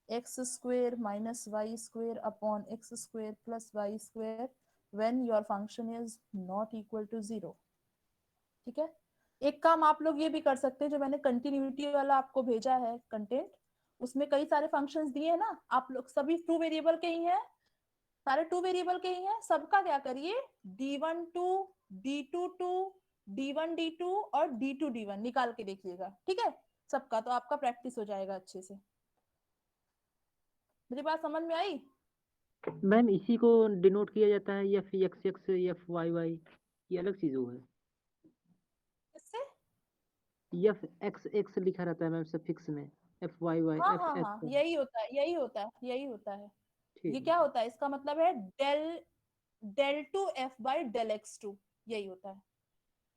x square minus y square upon x square plus y square when your function is not equal to 0। ठीक है, एक काम आप लोग ये भी कर सकते हैं, जो मैंने कंटिन्यूटी वाला आपको भेजा है कंटेंट, उसमें कई सारे फंक्शंस दिए हैं ना, आप लोग सभी 2 वेरिएबल के ही हैं, सारे 2 वेरिएबल के ही हैं, सबका क्या करिए d12 d22 d1 d2 और d2 d1 निकाल के देखिएगा। ठीक है, सबका, तो आपका प्रैक्टिस हो जाएगा अच्छे से। मेरी बात समझ में आई? मैम इसी को डिनोट किया जाता है f x x f y y, ये अलग चीज है। किससे? एफ एक्स एक्स लिखा रहता है मैम सफिक्स में, एफ वाई वाई हाँ एफ हाँ एफ। हाँ, यही होता है, यही होता है, यही होता है। ये ठीक क्या होता है? इसका मतलब है del two f by del x two, यही होता है।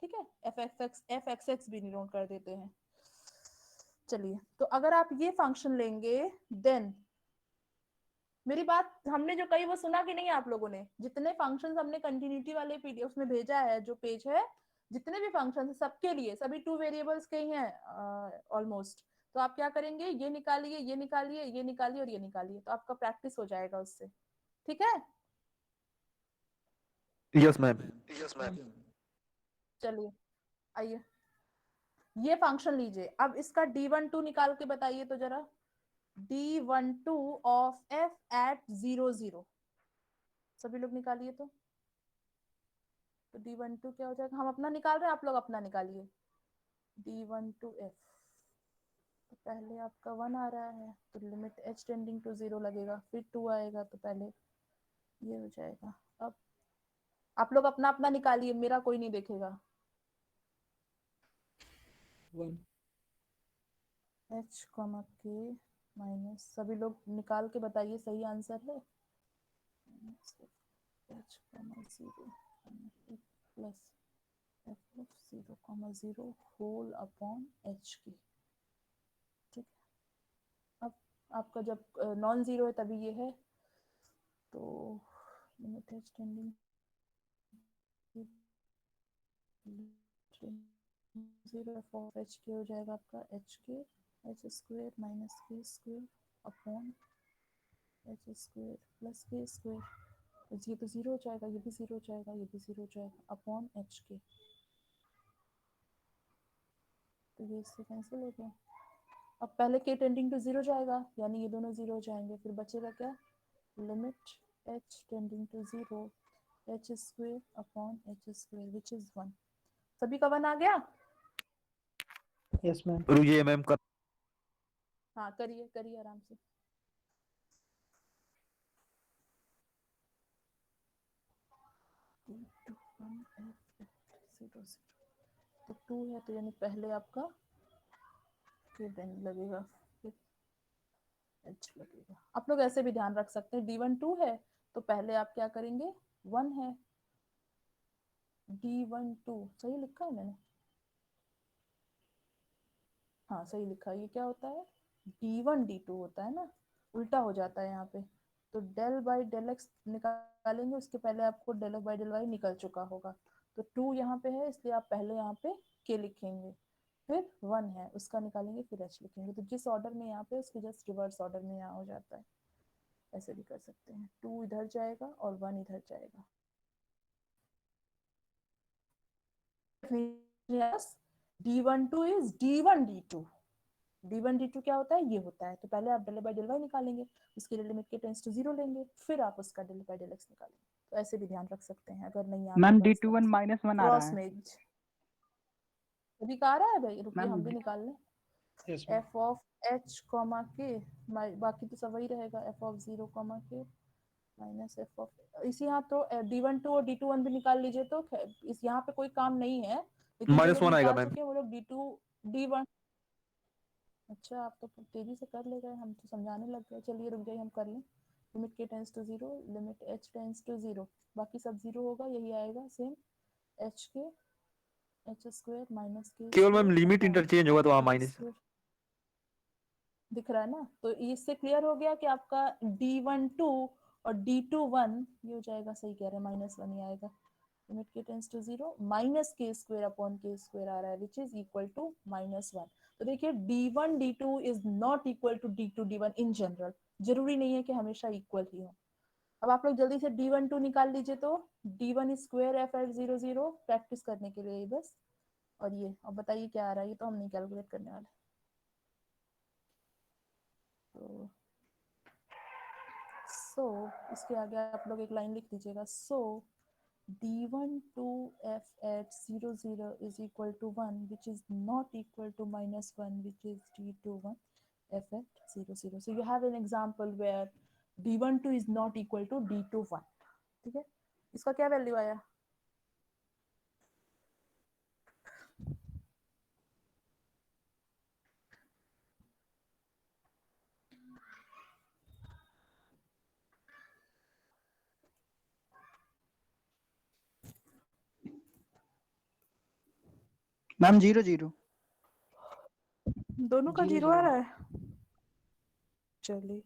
ठीक है, एफ एक्स एक्स भी नोट कर देते हैं। चलिए, तो अगर आप ये फंक्शन लेंगे, देन मेरी बात हमने जो कही वो सुना कि नहीं आप लोगों ने? जितने फंक्शंस हमने कंटिन्यूटी वाले पीडीएफ में भेजा है, जो पेज है, जितने भी फंक्शन है सबके लिए, सभी 2 वेरिएबल्स के ही हैं ऑलमोस्ट। तो आप क्या करेंगे? ये निकालिए, ये निकालिए, ये निकालिए और ये निकालिए, तो आपका प्रैक्टिस हो जाएगा उससे। ठीक है, यस मैम। चलिए आइए, ये फंक्शन लीजिए। अब इसका d12 निकाल के बताइए तो जरा, d12 ऑफ f एट 0 0, सभी लोग निकालिए तो d12 क्या हो जाएगा? हम अपना निकाल रहे हैं, आप लोग अपना निकालिए। d12f, तो पहले आपका 1 आ रहा है, तो लिमिट h टेंडिंग टू 0 लगेगा, फिर 2 आएगा, तो पहले ये हो जाएगा। अब आप लोग अपना अपना निकालिए, मेरा कोई नहीं देखेगा। 1 h k माइनस, सभी लोग निकाल के बताइए सही आंसर है। h 0 plus f of 0 0 whole upon h की। ठीक है, अब आपका जब नॉन जीरो है तभी ये है, तो limit h tending 0 f of h के हो जाएगा आपका h के h square minus k square upon h square plus k square. ये तो 0 हो जाएगा, ये भी 0 हो जाएगा, ये भी 0 हो जाएगा, अपॉन h के। तो ये इससे कैंसिल हो गया। अब पहले k टेंडिंग टू 0 जाएगा, यानी ये दोनों 0 हो जाएंगे, फिर बचेगा क्या? Limit h tending to 0 h square upon h square which is 1। सभी का 1 आ गया? Yes ma'am. रुकिए मैम कर। हाँ करिए करिए आराम से। तो 2 है, तो यानी पहले आपका फिर देन लगेगा, फिर h लगेगा। आप लोग ऐसे भी ध्यान रख सकते हैं, d1 2 है तो पहले आप क्या करेंगे? 1 है, d1 2 सही लिखा है मैंने? हाँ सही लिखा है। ये क्या होता है? d1 d2 होता है ना, उल्टा हो जाता है यहाँ पे। तो डेल बाई डेल एक्स निकालेंगे, उसके पहले आपको del x by del y निकल चुका होगा। तो 2 यहाँ पे है, इसलिए आप पहले यहाँ पे k लिखेंगे, फिर 1 है उसका निकालेंगे, फिर h लिखेंगे। तो जिस ऑर्डर में यहाँ पे, उसके जस्ट रिवर्स ऑर्डर में यहाँ हो जाता है। ऐसे भी कर सकते हैं, 2 इधर जाएगा और 1 इधर जाएगा। d12 is d1 d2। d1 d2 क्या होता है? ये होता है। तो पहले आप डेल बाई डेल वाई निकालेंगे, उसके लिए लिमिट के टेंस टू 0 लेंगे, फिर आप उसका डेल बाई डेल एक्स निकालेंगे। तो ऐसे भी ध्यान रख सकते हैं, अगर नहीं आता मैम तो इस D21 तरह से। -1 आ रहा क्रॉस है में अभी कहा रहा है भाई, रुकिए मैम। हम भी निकाल लें। Yes ma'am. f of h comma के, बाकी तो सब वही रहेगा, f ऑफ 0 कॉमा के माइनस f ऑफ, इसी यहाँ तो d1 2 और d2 1 भी निकाल लीजिए। तो इस यहाँ पे कोई काम नहीं है, लेकिन जो लोग -1 आएगा निकाल मैम। चुके हैं वो लोग d2 d1। अच्छा, आप तो तेजी से कर ले गए, हम तो समझाने लग गए। चलिए रुक जाइए, हम कर लें। Limit k tends to 0, limit h tends to 0, बाकी सब 0 होगा, यही आएगा सेम h के h स्क्वायर माइनस k केवल मैम स्क्वायर लिमिट इंटरचेंज होगा तो वहाँ माइनस। दिख रहा है ना। तो इससे क्लियर हो गया कि आपका d12 और d21 ये हो जाएगा, सही कह रहे हैं, -1 ही आएगा। Limit k tends to 0 minus k square upon k square आ रहा है विच इज इक्वल टू -1। तो देखिए d1 d2 is not equal to d2 d1 in general, जरूरी नहीं है कि हमेशा इक्वल ही हो। अब आप लोग जल्दी से d12 निकाल लीजिए, तो d1 square f eight 0 0 practice करने के लिए बस। और ये अब बताइए क्या आ रहा है, ये तो हम नहीं कैलकुलेट करने वाले। तो इसके आगे आप लोग एक लाइन लिख दीजिएगा। d12f at 0 0 is equal to 1 which is not equal to -1 which is d21 f at 0 0. So you have an example where d12 is not equal to d21. ठीक है, इसका क्या वैल्यू आया? मैम 0 0 दोनों का 0 जीरो आ 0 रहा है। चलिए,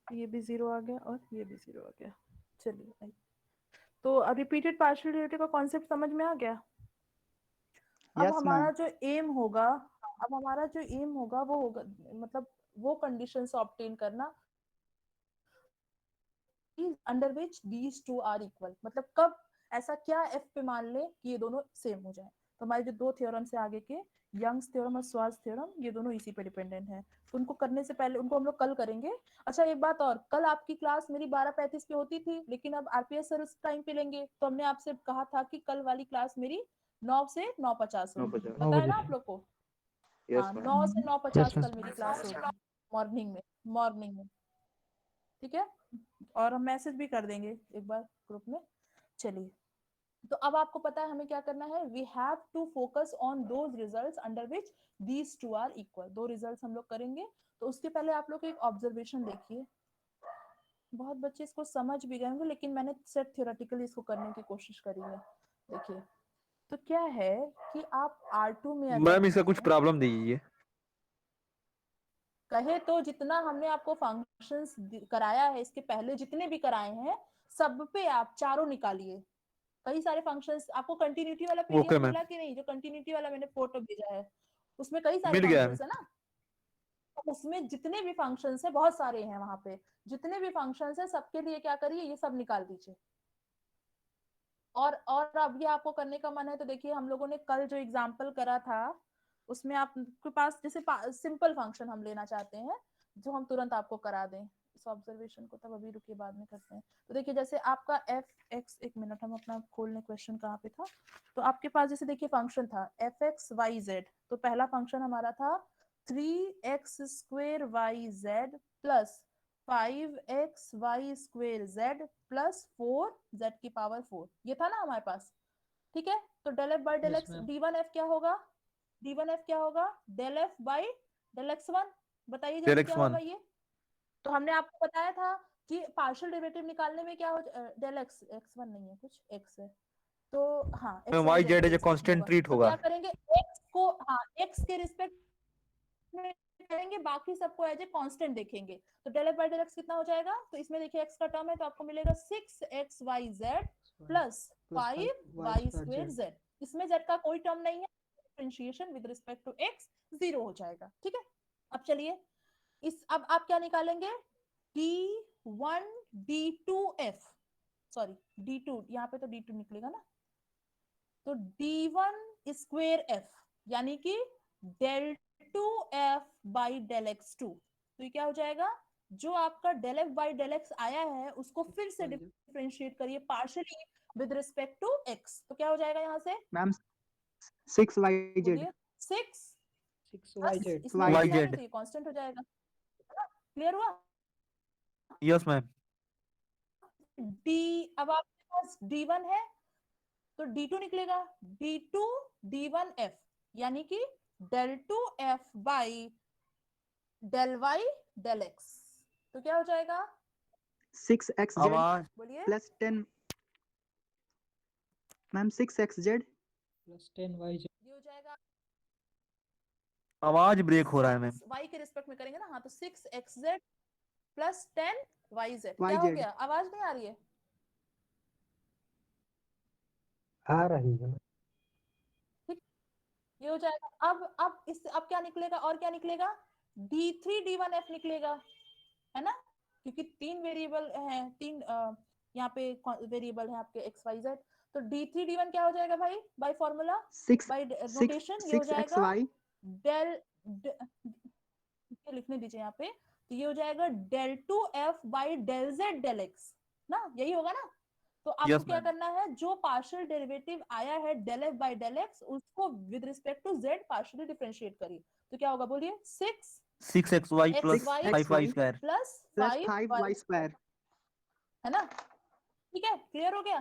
ये भी 0 आ गया और ये भी 0 आ गया। चलिए, तो रिपीटेड पार्शियल डेरिवेटिव का कॉन्सेप्ट समझ में आ गया। अब यस हमारा मैम। जो एम होगा, वो होगा मतलब वो कंडीशंस ऑब्टेन करना under which these two are equal, मतलब कब ऐसा क्या एफ पे मान ले कि ये दोनों सेम हो जाए। तो हमारे जो दो थ्योरम से आगे के यंग्स थ्योरम और स्वार्ट्ज थ्योरम, ये दोनों इसी पे डिपेंडेंट है। तो उनको करने से पहले उनको हम लोग कल करेंगे। अच्छा एक बात और, कल आपकी क्लास मेरी 12:35 पे होती थी, लेकिन अब आरपीएस सर उस टाइम पे लेंगे, तो हमने आपसे कहा था कि कल वाली क्लास मेरी 9 से 9:50 होगी। पता है ना आप लोग को? हाँ, 9 से 9:50 कल मेरी क्लास होगी मॉर्निंग में। ठीक है, और हम मैसेज भी कर देंगे एक बार ग्रुप में। चलिए, तो अब आपको पता है हमें क्या करना है। We have to focus on those results under which these two are equal. दो रिजल्ट्स हम लोग करेंगे। तो उसके पहले आप लोग एक ऑब्जर्वेशन देखिए। बहुत बच्चे इसको समझ भी गए होंगे, लेकिन मैंने सिर्फ थ्योरेटिकली इसको करने की कोशिश करी है। देखिए, तो क्या है कि आप R2 में अगर मैम इसका कुछ हैं, प्रॉब्लम दीजिए। कहे तो जितना हमने आपको फंक्शंस कराया है, इसके पहले जितने भी कराए हैं, सब पे आप चारों निकालिए। कई सारे फंक्शंस आपको कंटिन्यूटी वाला पीडीएफ ओके मैम, मिला कि नहीं? जो कंटिन्यूटी वाला मैंने फोटो भेजा है, उसमें कई सारे मिल गया है। फंक्शंस है ना। तो उसमें जितने भी फंक्शंस है, बहुत सारे हैं वहां पे, जितने भी फंक्शंस है सबके लिए क्या करिए, ये सब निकाल दीजिए। और अब ये आपको करने का मन है तो देखिए, हम लोगों ने कल जो एग्जाम्पल करा था, उसमें आपके पास जैसे सिंपल फंक्शन हम लेना चाहते हैं जो हम तुरंत आपको करा दें। इस ऑब्जर्वेशन को तब अभी रुकिए, बाद में करते हैं। तो देखिए, जैसे आपका एफ एक्स, एक मिनट हम अपना खोलने, क्वेश्चन कहाँ पे था। तो आपके पास जैसे देखिए फंक्शन था एफ एक्स वाई जेड। तो पहला फंक्शन हमारा था 3x² yz plus 5xy² z plus 4z की पावर 4। ये था ना हमारे पास। ठीक है, तो del f by del yes x, ma'am. d1f क्या होगा? d1f क्या होगा? Del f by del x1। बताइए डेल जल्दी क्या एक्स होगा वन ये। तो हमने आपको बताया था कि पार्शियल डेरिवेटिव निकालने में क्या हो, डेल एक्स, x1 नहीं है कुछ, x है। तो हाँ, x y y z z के एज ए रिस्पेक्ट में कांस्टेंट होगा। ट्रीट तो होगा। क्या करेंगे, x को, हाँ x के रिस्पेक्ट में करेंगे, बाकी सबको एज ए कांस्टेंट देखेंगे। तो del f by del x कितना हो जाएगा? तो इसमें देखिए x का टर्म है, तो आपको मिलेगा 6xyz प्लस 5y² z। इसमें z का कोई टर्म नहीं है, differentiation with respect to x 0 हो जाएगा। ठीक है, अब चलिए अब आप क्या निकालेंगे, d1 d2f, सॉरी d2, यहाँ पे तो d2 निकलेगा ना। तो d1 स्क्वेयर f यानी कि del 2f by del x2। तो ये क्या हो जाएगा, जो आपका del f by del x आया है उसको फिर से डिफरेंशिएट करिए partially with respect to x। तो क्या हो जाएगा यहाँ से? मैम 6yz बोलिए, 6 6yz इसमें वाई x है नहीं जेड। तो ये कांस्टेंट हो जाएगा। क्लियर हुआ? Yes ma'am. d, अब आपके पास d1 है तो d2 निकलेगा, d2 d1f यानी कि del 2f by del y del x। तो क्या हो जाएगा, 6xz आवाज बोलिए। plus 10 ma'am 6xz plus 10yz ये हो जाएगा, आवाज ब्रेक हो रहा है मैम। y के रिस्पेक्ट में करेंगे ना, हाँ, तो 6xz प्लस 10yz। क्या हो yz गया, आवाज नहीं आ रही है? आ रही है। ये हो जाएगा। अब इससे अब क्या निकलेगा, और क्या निकलेगा, d3 d1f निकलेगा, है ना, क्योंकि 3 वेरिएबल हैं, 3 यहाँ पे वेरिएबल है आपके x y z। तो d3 d1 क्या हो जाएगा भाई, बाय फॉर्मूला, 6 बाय 6 नोटेशन, ये हो जाएगा 6xy डेल लिखने दीजिए यहाँ पे, तो ये हो जाएगा del 2f by del z del x ना, यही होगा ना। तो आपको Yes, क्या ma'am. करना है, जो पार्शियल डेरिवेटिव आया है del f by del x, उसको with respect to z partially differentiate करिए। तो क्या होगा बोलिए, 6xy plus xy 5y square plus plus 5y 5y square है ना। ठीक है, क्लियर हो गया।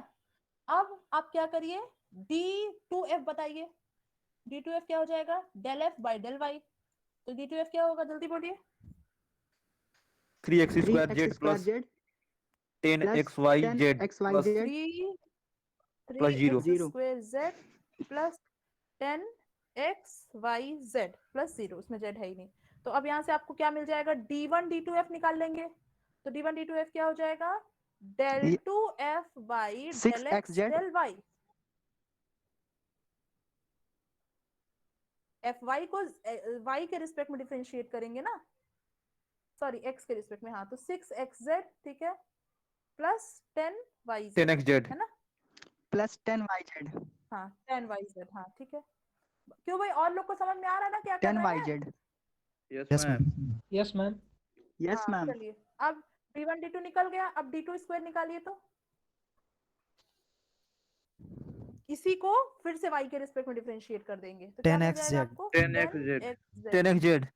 अब आप क्या करिए, d2f बताइए, d2f क्या हो जाएगा, del f by del y। तो d2f क्या होगा, जल्दी बोलिए। 3x square 3x z square plus z plus 10xyz 10xyz plus 3x 0 square z plus 10xyz plus 0, उसमें z है ही नहीं। तो अब यहाँ से आपको क्या मिल जाएगा, d1 d2f निकाल लेंगे। तो d1 d2f क्या हो जाएगा, del ये 2f by del x 6xz del y। fy को y के रिस्पेक्ट में डिफरेंशिएट करेंगे ना, सॉरी x के रिस्पेक्ट में, हाँ, तो 6xz, ठीक है, प्लस 10yz 10xz है ना, plus 10yz हाँ 10yz, हाँ ठीक है। क्यों भाई, और लोग को समझ में आ रहा है ना क्या कर रहे हैं? 10yz yes ma'am yes ma'am yes हाँ ma'am चलिए, अब d1 d2 निकल गया, अब d2 स्क्वायर निकालिए। तो इसी को फिर से y के रिस्पेक्ट में डिफरेंशिएट कर देंगे, तो क्या मिल जाएगा आपको, 10xz 10xz। 10xz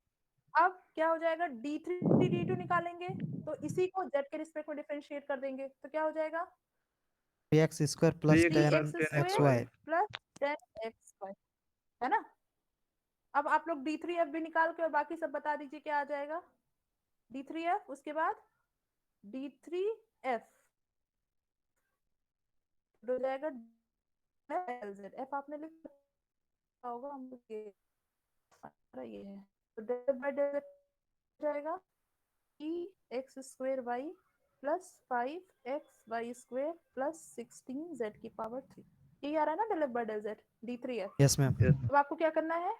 अब क्या हो जाएगा, d3 d2 निकालेंगे, तो इसी को z के रिस्पेक्ट में डिफरेंशिएट कर देंगे, तो क्या हो जाएगा, 3x square plus 3x 10xy square plus 10xy, है ना। अब आप लोग d3f भी निकाल के और बाकी सब बता दीजिए क्या आ जाएगा, d3f, उसके बाद d3f हो जाएगा lz, f आपने लिखा होगा, हम लोग ये है, तो del by del हो जाएगा x square y plus 5xy square plus 16z की पावर 3। यही आ रहा है ना, del by del z, d3f। Yes ma'am. अब आपको क्या करना है,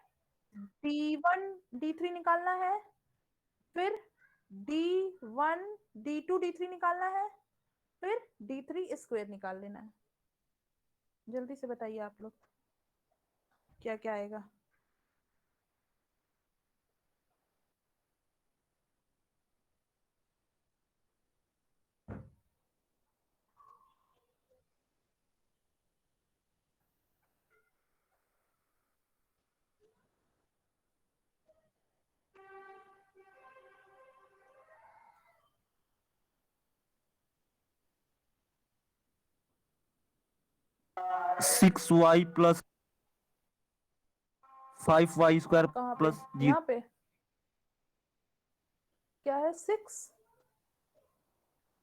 d1 d3 निकालना है, फिर d1 d2 d3 निकालना है, फिर d3 स्क्वायर निकाल लेना है। जल्दी से बताइए आप लोग क्या क्या आएगा। Six Y plus 5y square कहाँ पे, प्लस यहाँ पे क्या है, 6,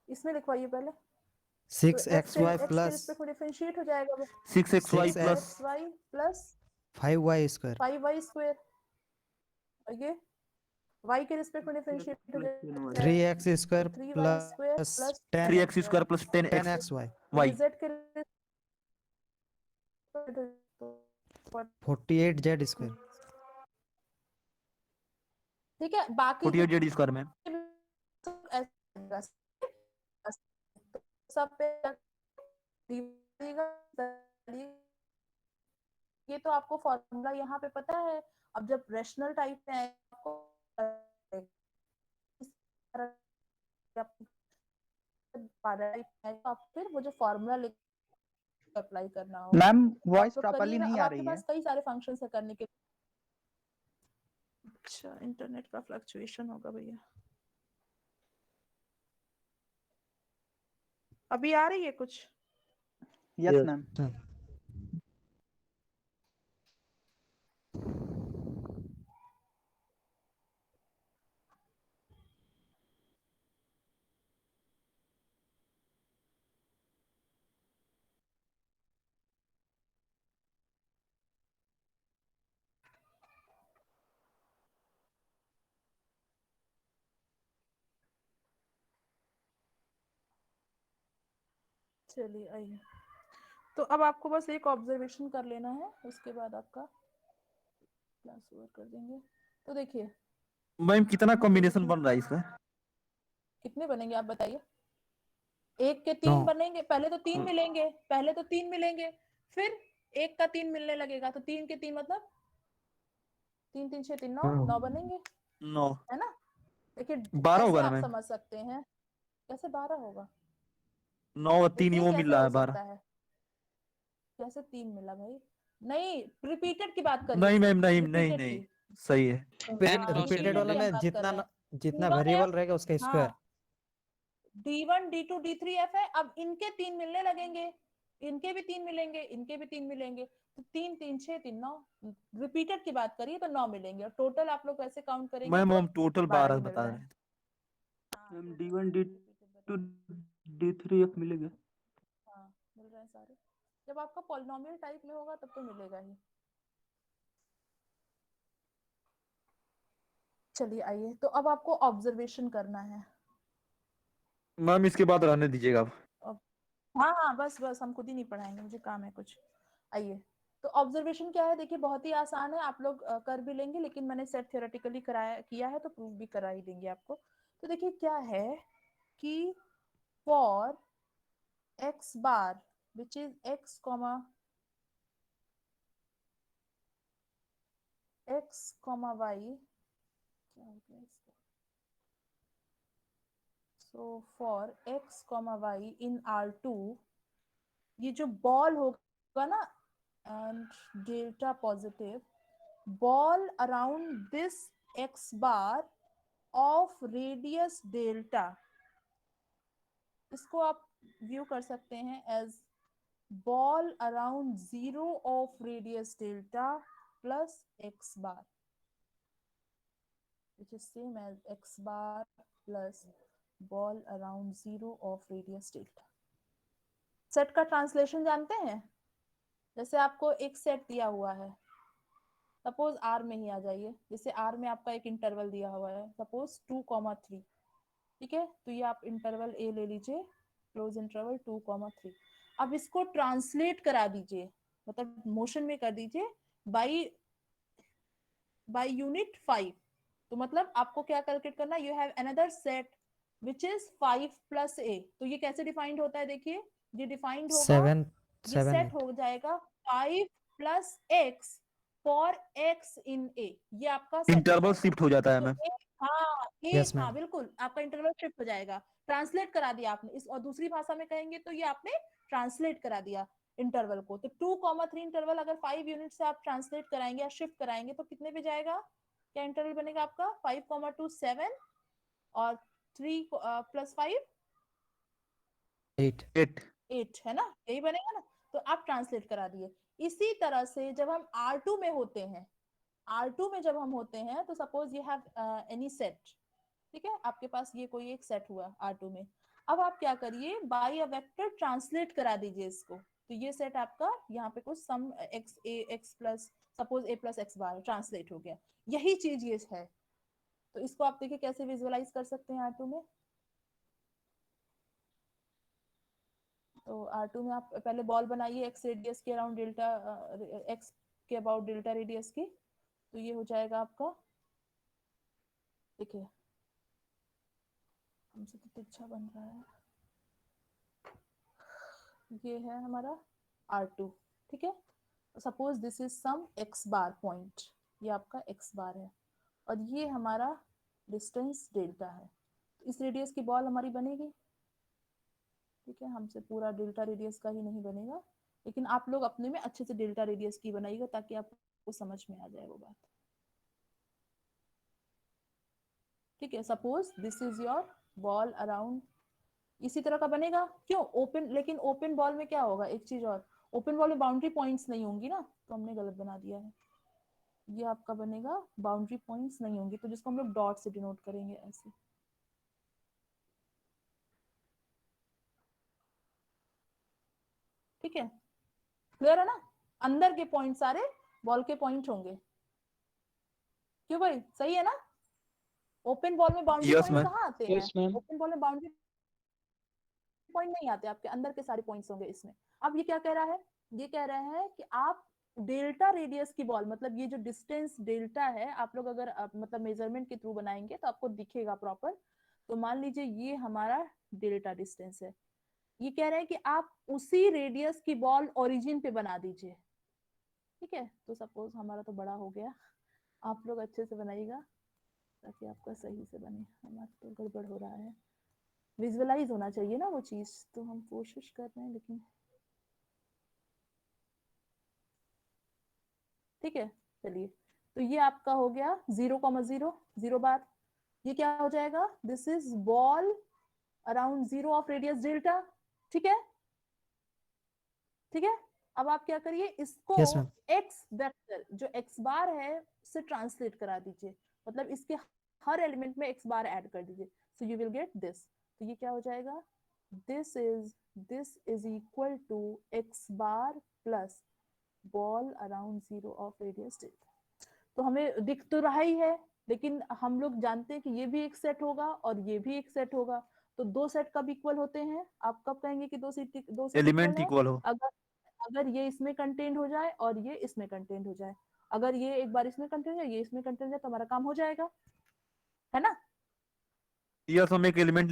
इसमें लिखवाइए पहले, तो x 6xy के प्लस रिस्पेक्ट में डिफरेंशिएट हो जाएगा वो, 6xy 6x plus xy plus 5y square 5y square, और ये y के रिस्पेक्ट में डिफरेंशिएट हो जाएगा, 3x square 3y square plus plus 3x square plus 10x 10xy y z के रिस्पेक्ट 48z स्क्वायर। ठीक है, बाकी 48z स्क्वायर में सब पे ये तो आपको फॉर्मूला यहाँ पे पता है। अब जब रेशनल टाइप में आपको आप फिर वो जो फॉर्मूला अप्लाई करना होगा। मैम तो वॉइस आप लोग प्रॉपर्ली करिएगा। नहीं अब आ आपके रही है पास कई सारे फंक्शंस है करने के। अच्छा, इंटरनेट का फ्लक्चुएशन होगा भैया। अभी आ रही है कुछ? यस मैम चलिए आइए, तो अब आपको बस एक ऑब्जर्वेशन कर लेना है, उसके बाद आपका क्लास ओवर कर देंगे। तो देखिए मैम कितना कॉम्बिनेशन देखिए, बन रहा है इसका? कितने बनेंगे आप बताइए? एक के 3 9 बनेंगे, पहले तो 3 मिलेंगे, पहले तो 3 मिलेंगे, फिर एक का 3 मिलने लगेगा, तो 3 के 3 मतलब 3 3 6 3 9, 9 बनेंगे, 9 है ना? देखिए 12 ऐसे होगा ना आप मैम? समझ सकते हैं, कैसे 12 होगा? 9 और 3 देखिए वो मिल कैसे रहा हो है 12। सकता है, कैसे 3 मिला भाई? नहीं, रिपीटेड की बात करिए, नहीं मैम, नहीं नहीं रिपीटेड नहीं, की। सही है। हाँ, रिपीटेड रिपीटेड वाला की हम में बात कर जितना रहे हैं। जितना D1 वेरिएबल F, रहेगा उसका स्क्वायर। हाँ, D1 D2 D3 F है। अब इनके 3 मिलने लगेंगे, इनके भी 3 मिलेंगे, इनके भी 3 मिलेंगे, तो 3 3 6 3 9, रिपीटेड की बात करिए तो 9 मिलेंगे, और टोटल आप लोग ऐसे काउंट करेंगे मैम तो हम टोटल 12 12 ही मिल बता रहा रहे है। हैं। हाँ, ma'am total D1 repeated D2 बता- D3 F मिलेगा। हाँ मिल रहे हैं सारे। जब आपका पॉलिनोमियल टाइप में होगा तब तो मिलेगा ही। चलिए आइए, तो अब आपको ऑब्जर्वेशन करना है। मैम इसके बाद रहने दीजिएगा आप। अब हाँ हाँ, बस बस हम खुद ही नहीं पढ़ाएंगे, मुझे काम है कुछ। आइए, तो ऑब्जर्वेशन क्या है? देखिए बहुत ही आसान है, आप लोग कर भी लेंगे, लेकिन मैंने सेट थियोरेटिकली कराया किया है तो प्रूव भी करा ही देंगे आपको। तो देखिए क्या है कि for x bar which is x comma y, क्या हो गया इसका? So for x y in R2, ये जो बॉल होगा ना, and delta positive ball around this x bar of radius delta, इसको आप व्यू कर सकते हैं as ball around 0 of radius delta plus x bar, which is same as x bar plus ball around 0 of radius delta। Set का translation जानते हैं? जैसे आपको एक सेट दिया हुआ है, सपोज R में ही आ जाइए, जैसे R में आपका एक इंटरवल दिया हुआ है, सपोज 2,3, ठीक है? तो ये आप इंटरवल A ले लीजिए, क्लोज इंटरवल 2,3। अब इसको ट्रांसलेट करा दीजिए, मतलब मोशन में कर दीजिए बाय यूनिट 5। तो मतलब आपको क्या कैलकुलेट करना, you have another set which is 5 plus A. तो ये कैसे डिफाइंड होता है? देखिए ये डिफाइंड होगा, 7 ये 7 सेट 8 हो जाएगा 5 प्लस एक्स फॉर एक्स इन ए, ये आपका सेट हो इंटरवल जाएगा। शिफ्ट हो जाता है तो मैम। यस हाँ मैम। बिल्कुल, आपका इंटरवल शिफ्ट हो जाएगा, ट्रांसलेट करा दिया आपने इस, और दूसरी भाषा में कहेंगे तो ये आपने ट्रांसलेट करा दिया इंटरवल को। तो 2,3 इंटरवल अगर 5 यूनिट से आप ट्रांसलेट कराएंगे या शिफ्ट कराएंगे तो कितने पे जाएगा? क्या इंटरवल बनेगा आपका? 5,2 7 और 3 प्लस 5 8 8 8, है ना? यही बनेगा ना? तो आप ट्रांसलेट करा दिए। इसी तरह से जब हम R2 में होते हैं, R2 में जब हम होते हैं तो suppose you have any set, ठीक है? आपके पास ये कोई एक सेट हुआ R2 में, अब आप क्या करिए, बाय अ वेक्टर ट्रांसलेट करा दीजिए इसको। तो ये सेट आपका यहाँ पे कुछ सम एक्स ए एक्स प्लस सपोज ए प्लस एक्स बार ट्रांसलेट हो गया, यही चीज ये है। तो इसको आप देखिए कैसे विजुअलाइज कर सकते हैं R2 में। तो R2 में आप पहले बॉल बनाइए एक्स रेडियस के अराउंड डेल्टा, एक्स के अबाउट डेल्टा रेडियस की, तो ये हो जाएगा आपका, देखिए हमसे तो तिरछा बन रहा है, ये है हमारा R2, ठीक है? Suppose this is some x bar point, ये आपका x बार है और ये हमारा डिस्टेंस डेल्टा है। तो इस रेडियस की बॉल हमारी बनेगी, ठीक है? हमसे पूरा डेल्टा रेडियस का ही नहीं बनेगा, लेकिन आप लोग अपने में अच्छे से डेल्टा रेडियस की बनाइएगा ताकि आपको समझ में आ जाए वो बात, ठीक है? Suppose this is your ball around, इसी तरह का बनेगा। क्यों ओपन? लेकिन ओपन बॉल में क्या होगा, एक चीज और, ओपन बॉल में बाउंड्री पॉइंट्स नहीं होंगी ना, तो हमने गलत बना दिया है। ये आपका बनेगा बाउंड्री पॉइंट्स नहीं होंगी, तो जिसको हम लोग डॉट से डिनोट करेंगे ऐसे, ठीक है? क्लियर है ना? अंदर के पॉइंट सारे बॉल के पॉइंट होंगे। क्यों भाई, सही है ना? ओपन बॉल में बाउंड्री यस पॉइंट मैम। कहाँ आते हैं? Yes, ma'am. ओपन बॉल में बाउंड्री पॉइंट नहीं आते, आपके अंदर के सारे पॉइंट्स होंगे इसमें। अब ये क्या कह रहा है, ये कह रहा है कि आप डेल्टा रेडियस की बॉल, मतलब ये जो डिस्टेंस डेल्टा है, आप लोग अगर मतलब मेजरमेंट के थ्रू बनाएंगे तो आपको दिखेगा प्रॉपर। तो मान लीजिए ये हमारा डेल्टा डिस्टेंस है, ये कह रहे हैं कि आप उसी रेडियस की बॉल ओरिजिन पे बना दीजिए। ठीक है, तो सपोज हमारा तो बड़ा हो गया, आप लोग अच्छे से बनाइएगा ताकि आपका सही से बने, हमारा तो गड़बड़ हो रहा है, विजुअलाइज होना चाहिए ना वो चीज, तो हम कोशिश कर रहे हैं लेकिन ठीक है। चलिए, तो ये आपका हो गया 0,0 0 बार, ये क्या हो जाएगा, this is ball around 0 of radius delta. ठीक है, ठीक है। अब आप क्या करिए, इसको Yes, ma'am. एक्स वेक्टर जो एक्स बार है से ट्रांसलेट करा दीजिए, मतलब इसके हर एलिमेंट में एक्स बार ऐड कर दीजिए, so you will get this. तो ये क्या हो जाएगा, this is equal to x bar plus ball around 0 of radius delta. तो हमें दिख तो रहा ही है, लेकिन हम लोग जानते हैं कि ये भी एक सेट होगा और ये भी एक सेट होगा, तो दो सेट कब इक्वल होते हैं, आप कब कहेंगे कि दो सेट एलिमेंट है, इक्वल हो। अगर ये इसमें कंटेंट हो जाए और ये इसमें कंटेंट हो जाए, अगर ये एक बार इसमें कंटेंट हो जाए, ये इसमें कंटेंट हो जाए, तो हमारा काम हो जाएगा, है ना। यस, हम एक एलिमेंट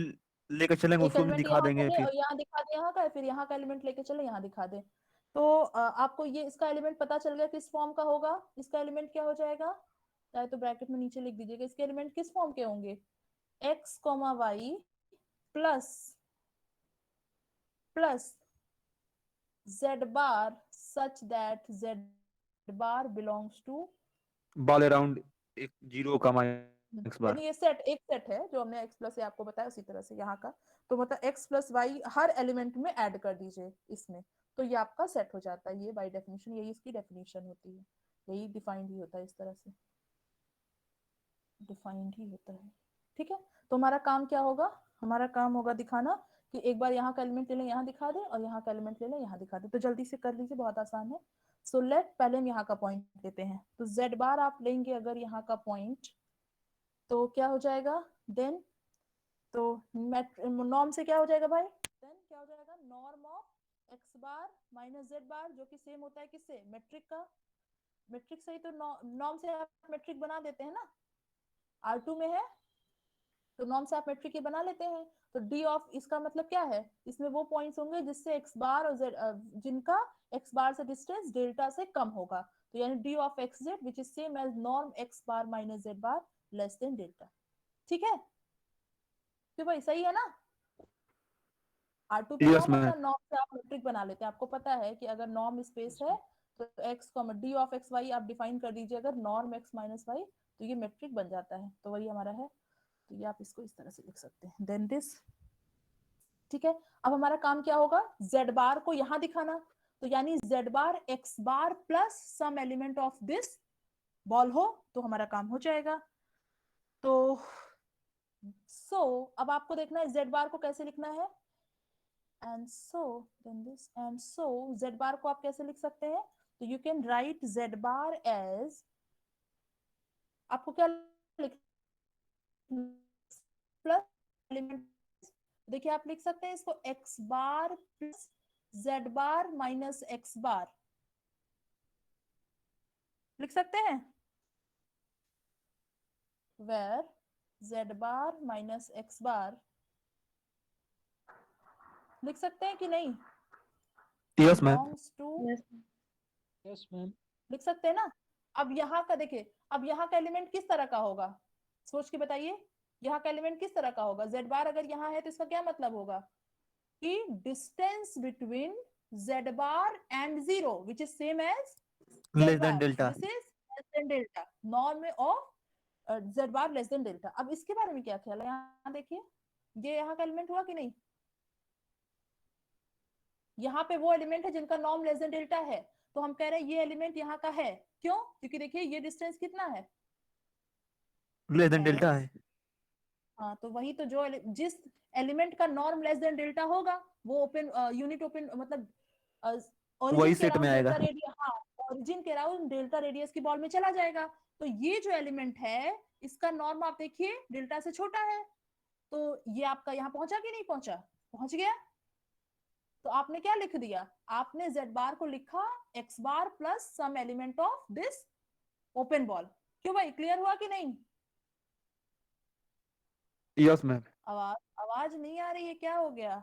लेकर चलेंगे, एक उसको भी एलिमेंट दिखा यहाँ देंगे करें फिर। और यहाँ दिखा दे यहाँ का, फिर यहाँ का एलिमेंट लेके चले यहाँ दिखा दे। तो आपको ये इसका एलिमेंट पता चल गया किस फॉर्म का होगा, इसका एलिमेंट क्या हो जाएगा, चाहे तो ब्रैकेट में नीचे लिख दीजिएगा, इसके एलिमेंट किस फॉर्म के होंगे, x, y plus z bar such that z bar belongs to, ball around एक 0, एक्स बार। यानी ये सेट एक सेट है जो हमने x प्लस आपको बताया, उसी तरह से यहाँ का, तो मतलब x प्लस वाई हर एलिमेंट में ऐड कर दीजिए इसमें, तो ये आपका सेट हो जाता है। ये बाय डेफिनेशन यही इसकी डेफिनेशन होती है, यही डिफाइंड ही होता है, इस तरह से डिफाइंड ही होता है। ठीक है, तो हमारा काम क्या होगा, हमारा काम होगा दिखाना कि एक बार यहाँ का एलिमेंट ले लें यहाँ दिखा दे, और यहाँ का एलिमेंट ले लें यहाँ दिखा दे। तो जल्दी से कर लीजिए, बहुत आसान है। सो लेट पहले हम यहाँ का पॉइंट लेते हैं, तो z बार आप लेंगे अगर यहाँ का पॉइंट, तो क्या हो जाएगा देन, तो नॉर्म से क्या हो जाएगा भाई, देन क्या हो जाएगा, norm of x bar minus z बार, जो कि सेम होता है किससे, मेट्रिक का, मेट्रिक से ही तो नॉर्म से आप मेट्रिक बना देते हैं ना, R2 में है तो नॉर्म से आप मेट्रिक ये बना लेते हैं। तो d ऑफ इसका मतलब क्या है, इसमें वो पॉइंट्स होंगे जिससे x बार और z जिनका x बार से डिस्टेंस डेल्टा से कम होगा, तो यानी d of xz which is same as norm x bar minus z bar less than delta. ठीक है, तो भाई सही है ना, R2 पे Yes, नॉर्म ma'am. होता है, नॉर्म से आप मेट्रिक बना लेते हैं। आपको पता है कि अगर नॉर्म स्पेस है तो x, d of x y आप डिफाइन कर दीजिए, अगर नॉर्म x माइनस y, तो ये मेट्रिक बन जाता है, तो वही हमारा है। तो ये आप इसको इस तरह से लिख सकते हैं, देन दिस। ठीक है, अब हमारा काम क्या होगा, z बार को यहाँ दिखाना, तो यानी z bar x bar plus some element of this ball हो, तो हमारा काम हो जाएगा। तो अब आपको देखना है z बार को कैसे लिखना है, and so then this, and so z बार को आप कैसे लिख सकते हैं, तो you can write z bar as, आपको क्या लिख प्लस एलिमेंट, देखिए आप लिख सकते हैं इसको x बार प्लस z बार माइनस x बार लिख सकते हैं, where z bar minus x बार लिख सकते हैं कि नहीं, yes ma'am. belongs to, Yes, ma'am. लिख सकते हैं ना। अब यहाँ का देखिए, अब यहाँ का एलिमेंट किस तरह का होगा, सोच के बताइए, यहाँ का एलिमेंट किस तरह का होगा, z बार अगर यहाँ है तो इसका क्या मतलब होगा कि distance between z bar and 0 which is same as less than delta. This is less than delta, norm of z bar less than delta. अब इसके बारे में क्या ख्याल है, यहाँ देखिए, ये यहाँ का एलिमेंट हुआ कि नहीं, यहाँ पे वो एलिमेंट है जिनका नॉर्म लेस देन डेल्टा है, तो हम कह रहे हैं ये एलिमेंट यहाँ का है, क्यों, क्योंकि देखिए ये डिस्टेंस कितना है, लेस देन डेल्टा है। हाँ, तो वही तो जो जिस एलिमेंट का नॉर्म लेस देन डेल्टा होगा वो ओपन यूनिट ओपन मतलब वही सेट में आएगा। हाँ, ओरिजिन के अराउंड डेल्टा रेडियस की बॉल में चला जाएगा। तो ये जो एलिमेंट है इसका नॉर्म आप देखिए डेल्टा से छोटा है, तो ये आपका यहाँ पहुंचा कि नहीं पहुंचा, पहुंच गया। तो आपने क्या लिख दिया, आपने z बार को लिखा x bar plus some element of this open ball. क्यों भाई, क्लियर हुआ कि नहीं? Yes ma'am. आवाज आवाज नहीं आ रही है, क्या हो गया?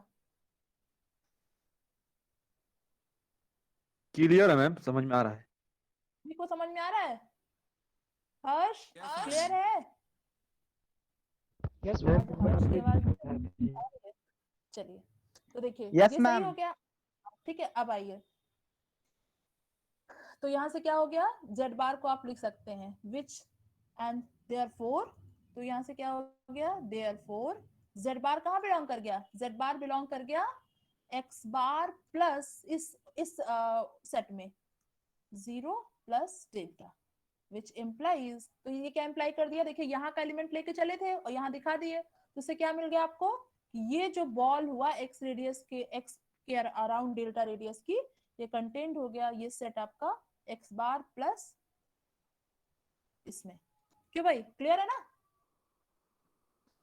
क्लियर है मैम, समझ में आ रहा है। किसी को समझ में आ रहा है? हर्ष क्लियर है? Yes, हर्ष ma'am. की आवाज आ रही है? चलिए, तो देखिए Yes, ये सही ma'am. हो गया। ठीक है, अब आइए, तो यहाँ से क्या हो गया, z बार को आप लिख सकते हैं विच एंड देयरफॉर, तो यहाँ से क्या हो गया, देयरफॉर z बार कहाँ बिलोंग कर गया, z बार बिलोंग कर गया x बार प्लस इस सेट में 0 प्लस डेल्टा विच इम्प्लाइज, तो ये क्या इम्प्लाई कर दिया, देखिए यहाँ का एलिमेंट लेके चले थे और यहाँ दिखा दिए, तो इससे क्या मिल गया आपको, ये जो बॉल हुआ x रेडियस के x के अराउंड डेल्टा रेडियस की, ये कंटेंट हो गया ये सेट आपका x बार प्लस इसमें। क्यों भाई, क्लियर है ना?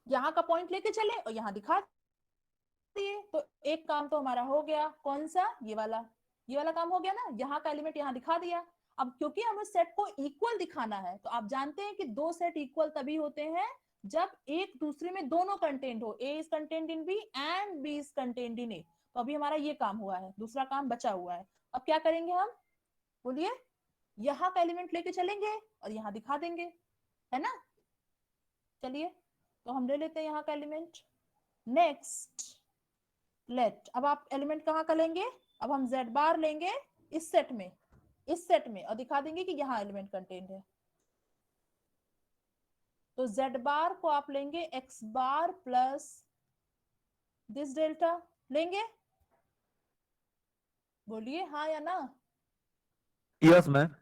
यहाँ का पॉइंट लेके चले और यहाँ दिखा दिए, तो एक काम तो हमारा हो गया, कौन सा, ये वाला काम हो गया ना, यहाँ का एलिमेंट यहाँ दिखा दिया। अब क्योंकि हमें सेट को इक्वल दिखाना है, तो आप जानते हैं कि दो सेट इक्वल तभी होते हैं जब एक दूसरे में दोनों कंटेंट हो, A is content in B and B is content in A. तो अभी हमारा ये काम हुआ है, दूसरा काम बचा हुआ है। अब क्या करेंगे हम, बोलिए, यहाँ का एलिमेंट लेके चलेंगे और यहाँ दिखा देंगे, है ना? चलिए, तो हम ले लेते हैं यहाँ का एलिमेंट। नेक्स्ट लेट, अब आप एलिमेंट कहाँ का लेंगे, अब हम z बार लेंगे इस सेट में और दिखा देंगे कि यहाँ एलिमेंट कंटेंट है। तो z बार को आप लेंगे x bar plus this delta, लेंगे? बोलिए हाँ या ना। Yes ma'am.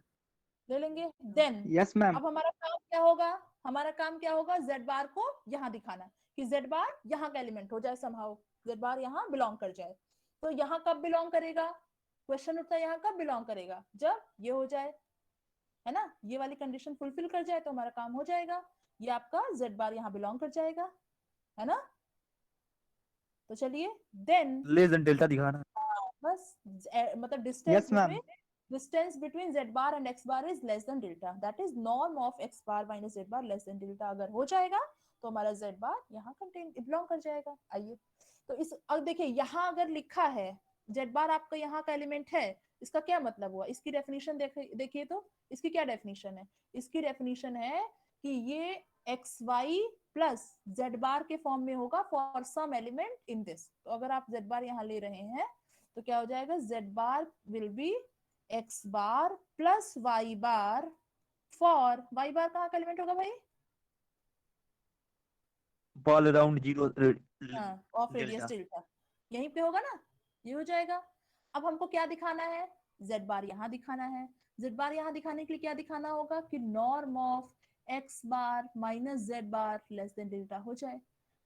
ले लेंगे। Then Yes, ma'am. अब हमारा काम क्या होगा, हमारा काम क्या होगा, z बार को यहाँ दिखाना कि z बार यहाँ का एलिमेंट हो जाए, समहाउ z बार यहाँ बिलोंग कर जाए। तो यहाँ कब बिलोंग करेगा, क्वेश्चन उठता है यहाँ कब बिलोंग करेगा, जब ये हो जाए, है ना, ये वाली कंडीशन फुलफिल कर जाए तो हमारा काम हो जाएगा, ये आपका z बार यहाँ बिलोंग कर जाएगा, है ना? तो चलिए, देन लेस देन डेल्टा दिखाना। बस मतलब Yes, ma'am. distance between z bar and x bar is less than delta, that is norm of x bar minus z bar less than delta अगर हो जाएगा तो हमारा z bar यहाँ contain belong कर जाएगा। आइए, तो इस, अब देखिए यहाँ अगर लिखा है z bar आपका यहाँ का एलिमेंट है, इसका क्या मतलब हुआ, इसकी डेफिनेशन देखिए, तो इसकी क्या डेफिनेशन है, इसकी डेफिनेशन है कि ये x y plus z bar के फॉर्म में होगा for some element in this. तो अगर आप z बार यहाँ ले रहे हैं तो क्या हो जाएगा, z bar will be x bar plus y bar for, y बार कहाँ का एलिमेंट होगा भाई, ball around 0 of radius delta, यहीं पे होगा ना, ये हो जाएगा। अब हमको क्या दिखाना है, z बार यहाँ दिखाना है। z बार यहाँ दिखाने के लिए क्या दिखाना होगा कि norm of x bar minus z bar less than delta हो जाए।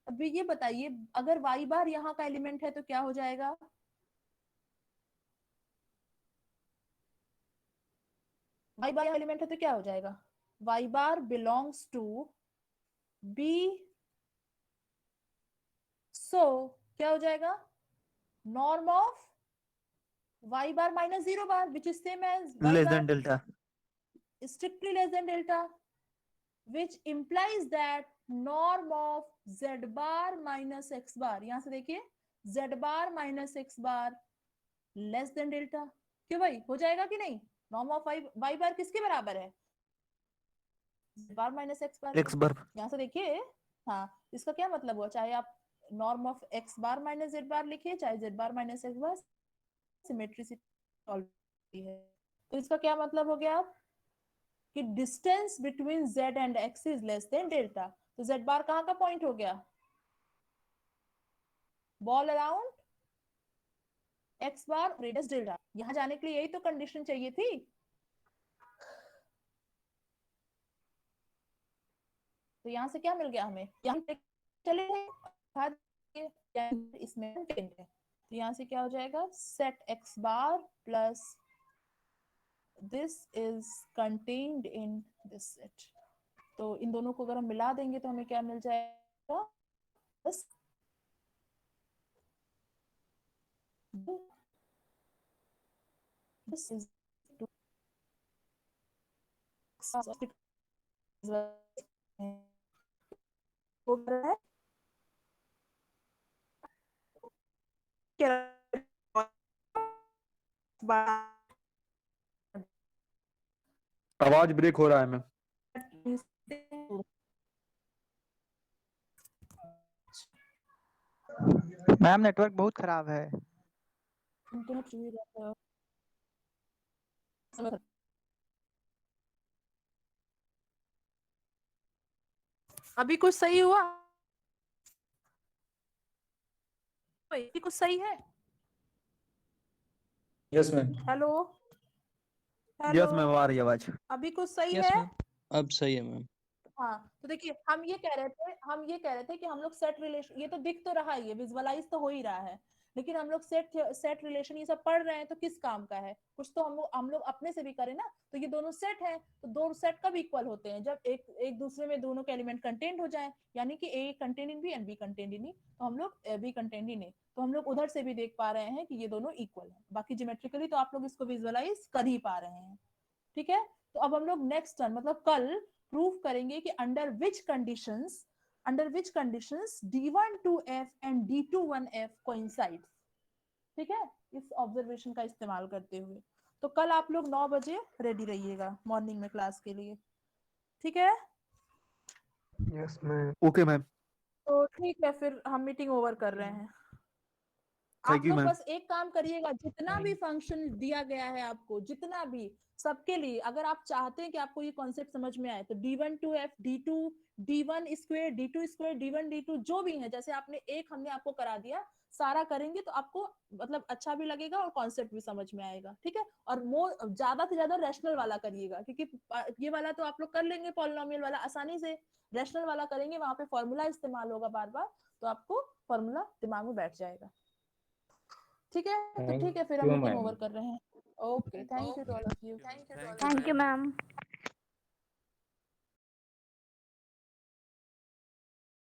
अभी ये बताइए, अगर y बार यहाँ का एलिमेंट है तो क्या हो जाएगा, y बार एलिमेंट है तो क्या हो जाएगा, y bar belongs to b, so क्या हो जाएगा, norm of y bar minus 0 bar which is same as y less bar than delta. strictly less than delta, which implies that norm of z bar minus x bar, यहां से देखिए z bar minus x bar less than delta। क्यों भाई, हो जाएगा कि नहीं, norm of y बार किसके बराबर है, z bar minus x bar। X bar. यहाँ से देखिए, हाँ, इसका क्या मतलब हुआ, चाहे आप norm of x bar minus z बार लिखिए, चाहे z बार माइनस x बार, सिमेट्रिसिटी है। तो इसका क्या मतलब हो गया आप कि distance between z and x is less than delta. तो z बार कहाँ का पॉइंट हो गया, बॉल अराउंड x बार रेडियस डेल्टा, यहाँ जाने के लिए यही तो कंडीशन चाहिए थी। तो यहाँ से क्या मिल गया हमें, यहाँ चले इसमें है, तो यहाँ से क्या हो जाएगा, set x bar plus this is contained in this set। तो इन दोनों को अगर हम मिला देंगे तो हमें क्या मिल जाएगा, बस this is to हो रहा है आवाज ब्रेक हो रहा है मैम। मैम नेटवर्क बहुत खराब है। अभी कुछ सही हुआ? अभी कुछ सही है? Yes ma'am. Hello yes ma'am, आ रही है आवाज। अभी कुछ सही यस है? मैम, अब सही है मैम। हाँ तो देखिए हम ये कह रहे थे कि हम लोग सेट रिलेशन, ये तो दिख तो रहा ही है, विजुअलाइज तो हो ही रहा है, लेकिन हम लोग सेट रिलेशन ये सब पढ़ रहे हैं तो किस काम का है? कुछ तो हम लोग अपने से भी करें ना। तो ये दोनों सेट है, तो दो सेट कब इक्वल होते हैं? जब एक दूसरे में दोनों के एलिमेंट कंटेंट हो जाए, यानी कि A content in B and B content in A, तो हम लोग बी कंटेंट इन ए, तो हम लोग उधर से भी देख पा रहे हैं कि ये दोनों इक्वल है। बाकी ज्योमेट्रिकली तो आप लोग इसको विजुअलाइज कर ही पा रहे हैं। ठीक है, तो अब हम लोग नेक्स्ट टर्म मतलब कल प्रूव करेंगे कि under which conditions D12F and D21F coincides. ठीक है, इस ऑब्जर्वेशन का इस्तेमाल करते हुए। तो कल आप लोग 9 बजे रेडी रहिएगा मॉर्निंग में क्लास के लिए। ठीक है, यस मैम। Okay ma'am. तो ठीक है, फिर हम मीटिंग ओवर कर रहे हैं। Thank आप you, लोग ma'am. बस एक काम करिएगा, जितना भी फंक्शन दिया गया है आपको, जितना भी, सबके लिए अगर आप चाहते हैं कि आपको ये कॉन्सेप्ट समझ में आए तो D12F, D2, D1 square, D2 square, D1, D2 जो भी है, जैसे आपने एक हमने आपको करा दिया, सारा करेंगे तो आपको मतलब अच्छा भी लगेगा और कॉन्सेप्ट भी समझ में आएगा। ठीक है, और ज्यादा से ज्यादा रैशनल वाला करिएगा, क्योंकि ये वाला तो आप लोग कर लेंगे, पॉलिनोमियल वाला आसानी से। रैशनल वाला करेंगे, वहां पे फॉर्मूला इस्तेमाल होगा बार बार, तो आपको फॉर्मूला दिमाग में बैठ जाएगा। ठीक है, तो ठीक है, फिर हम मीटिंग ओवर कर रहे हैं। Okay, thank you to all of you. Thank you, ma'am.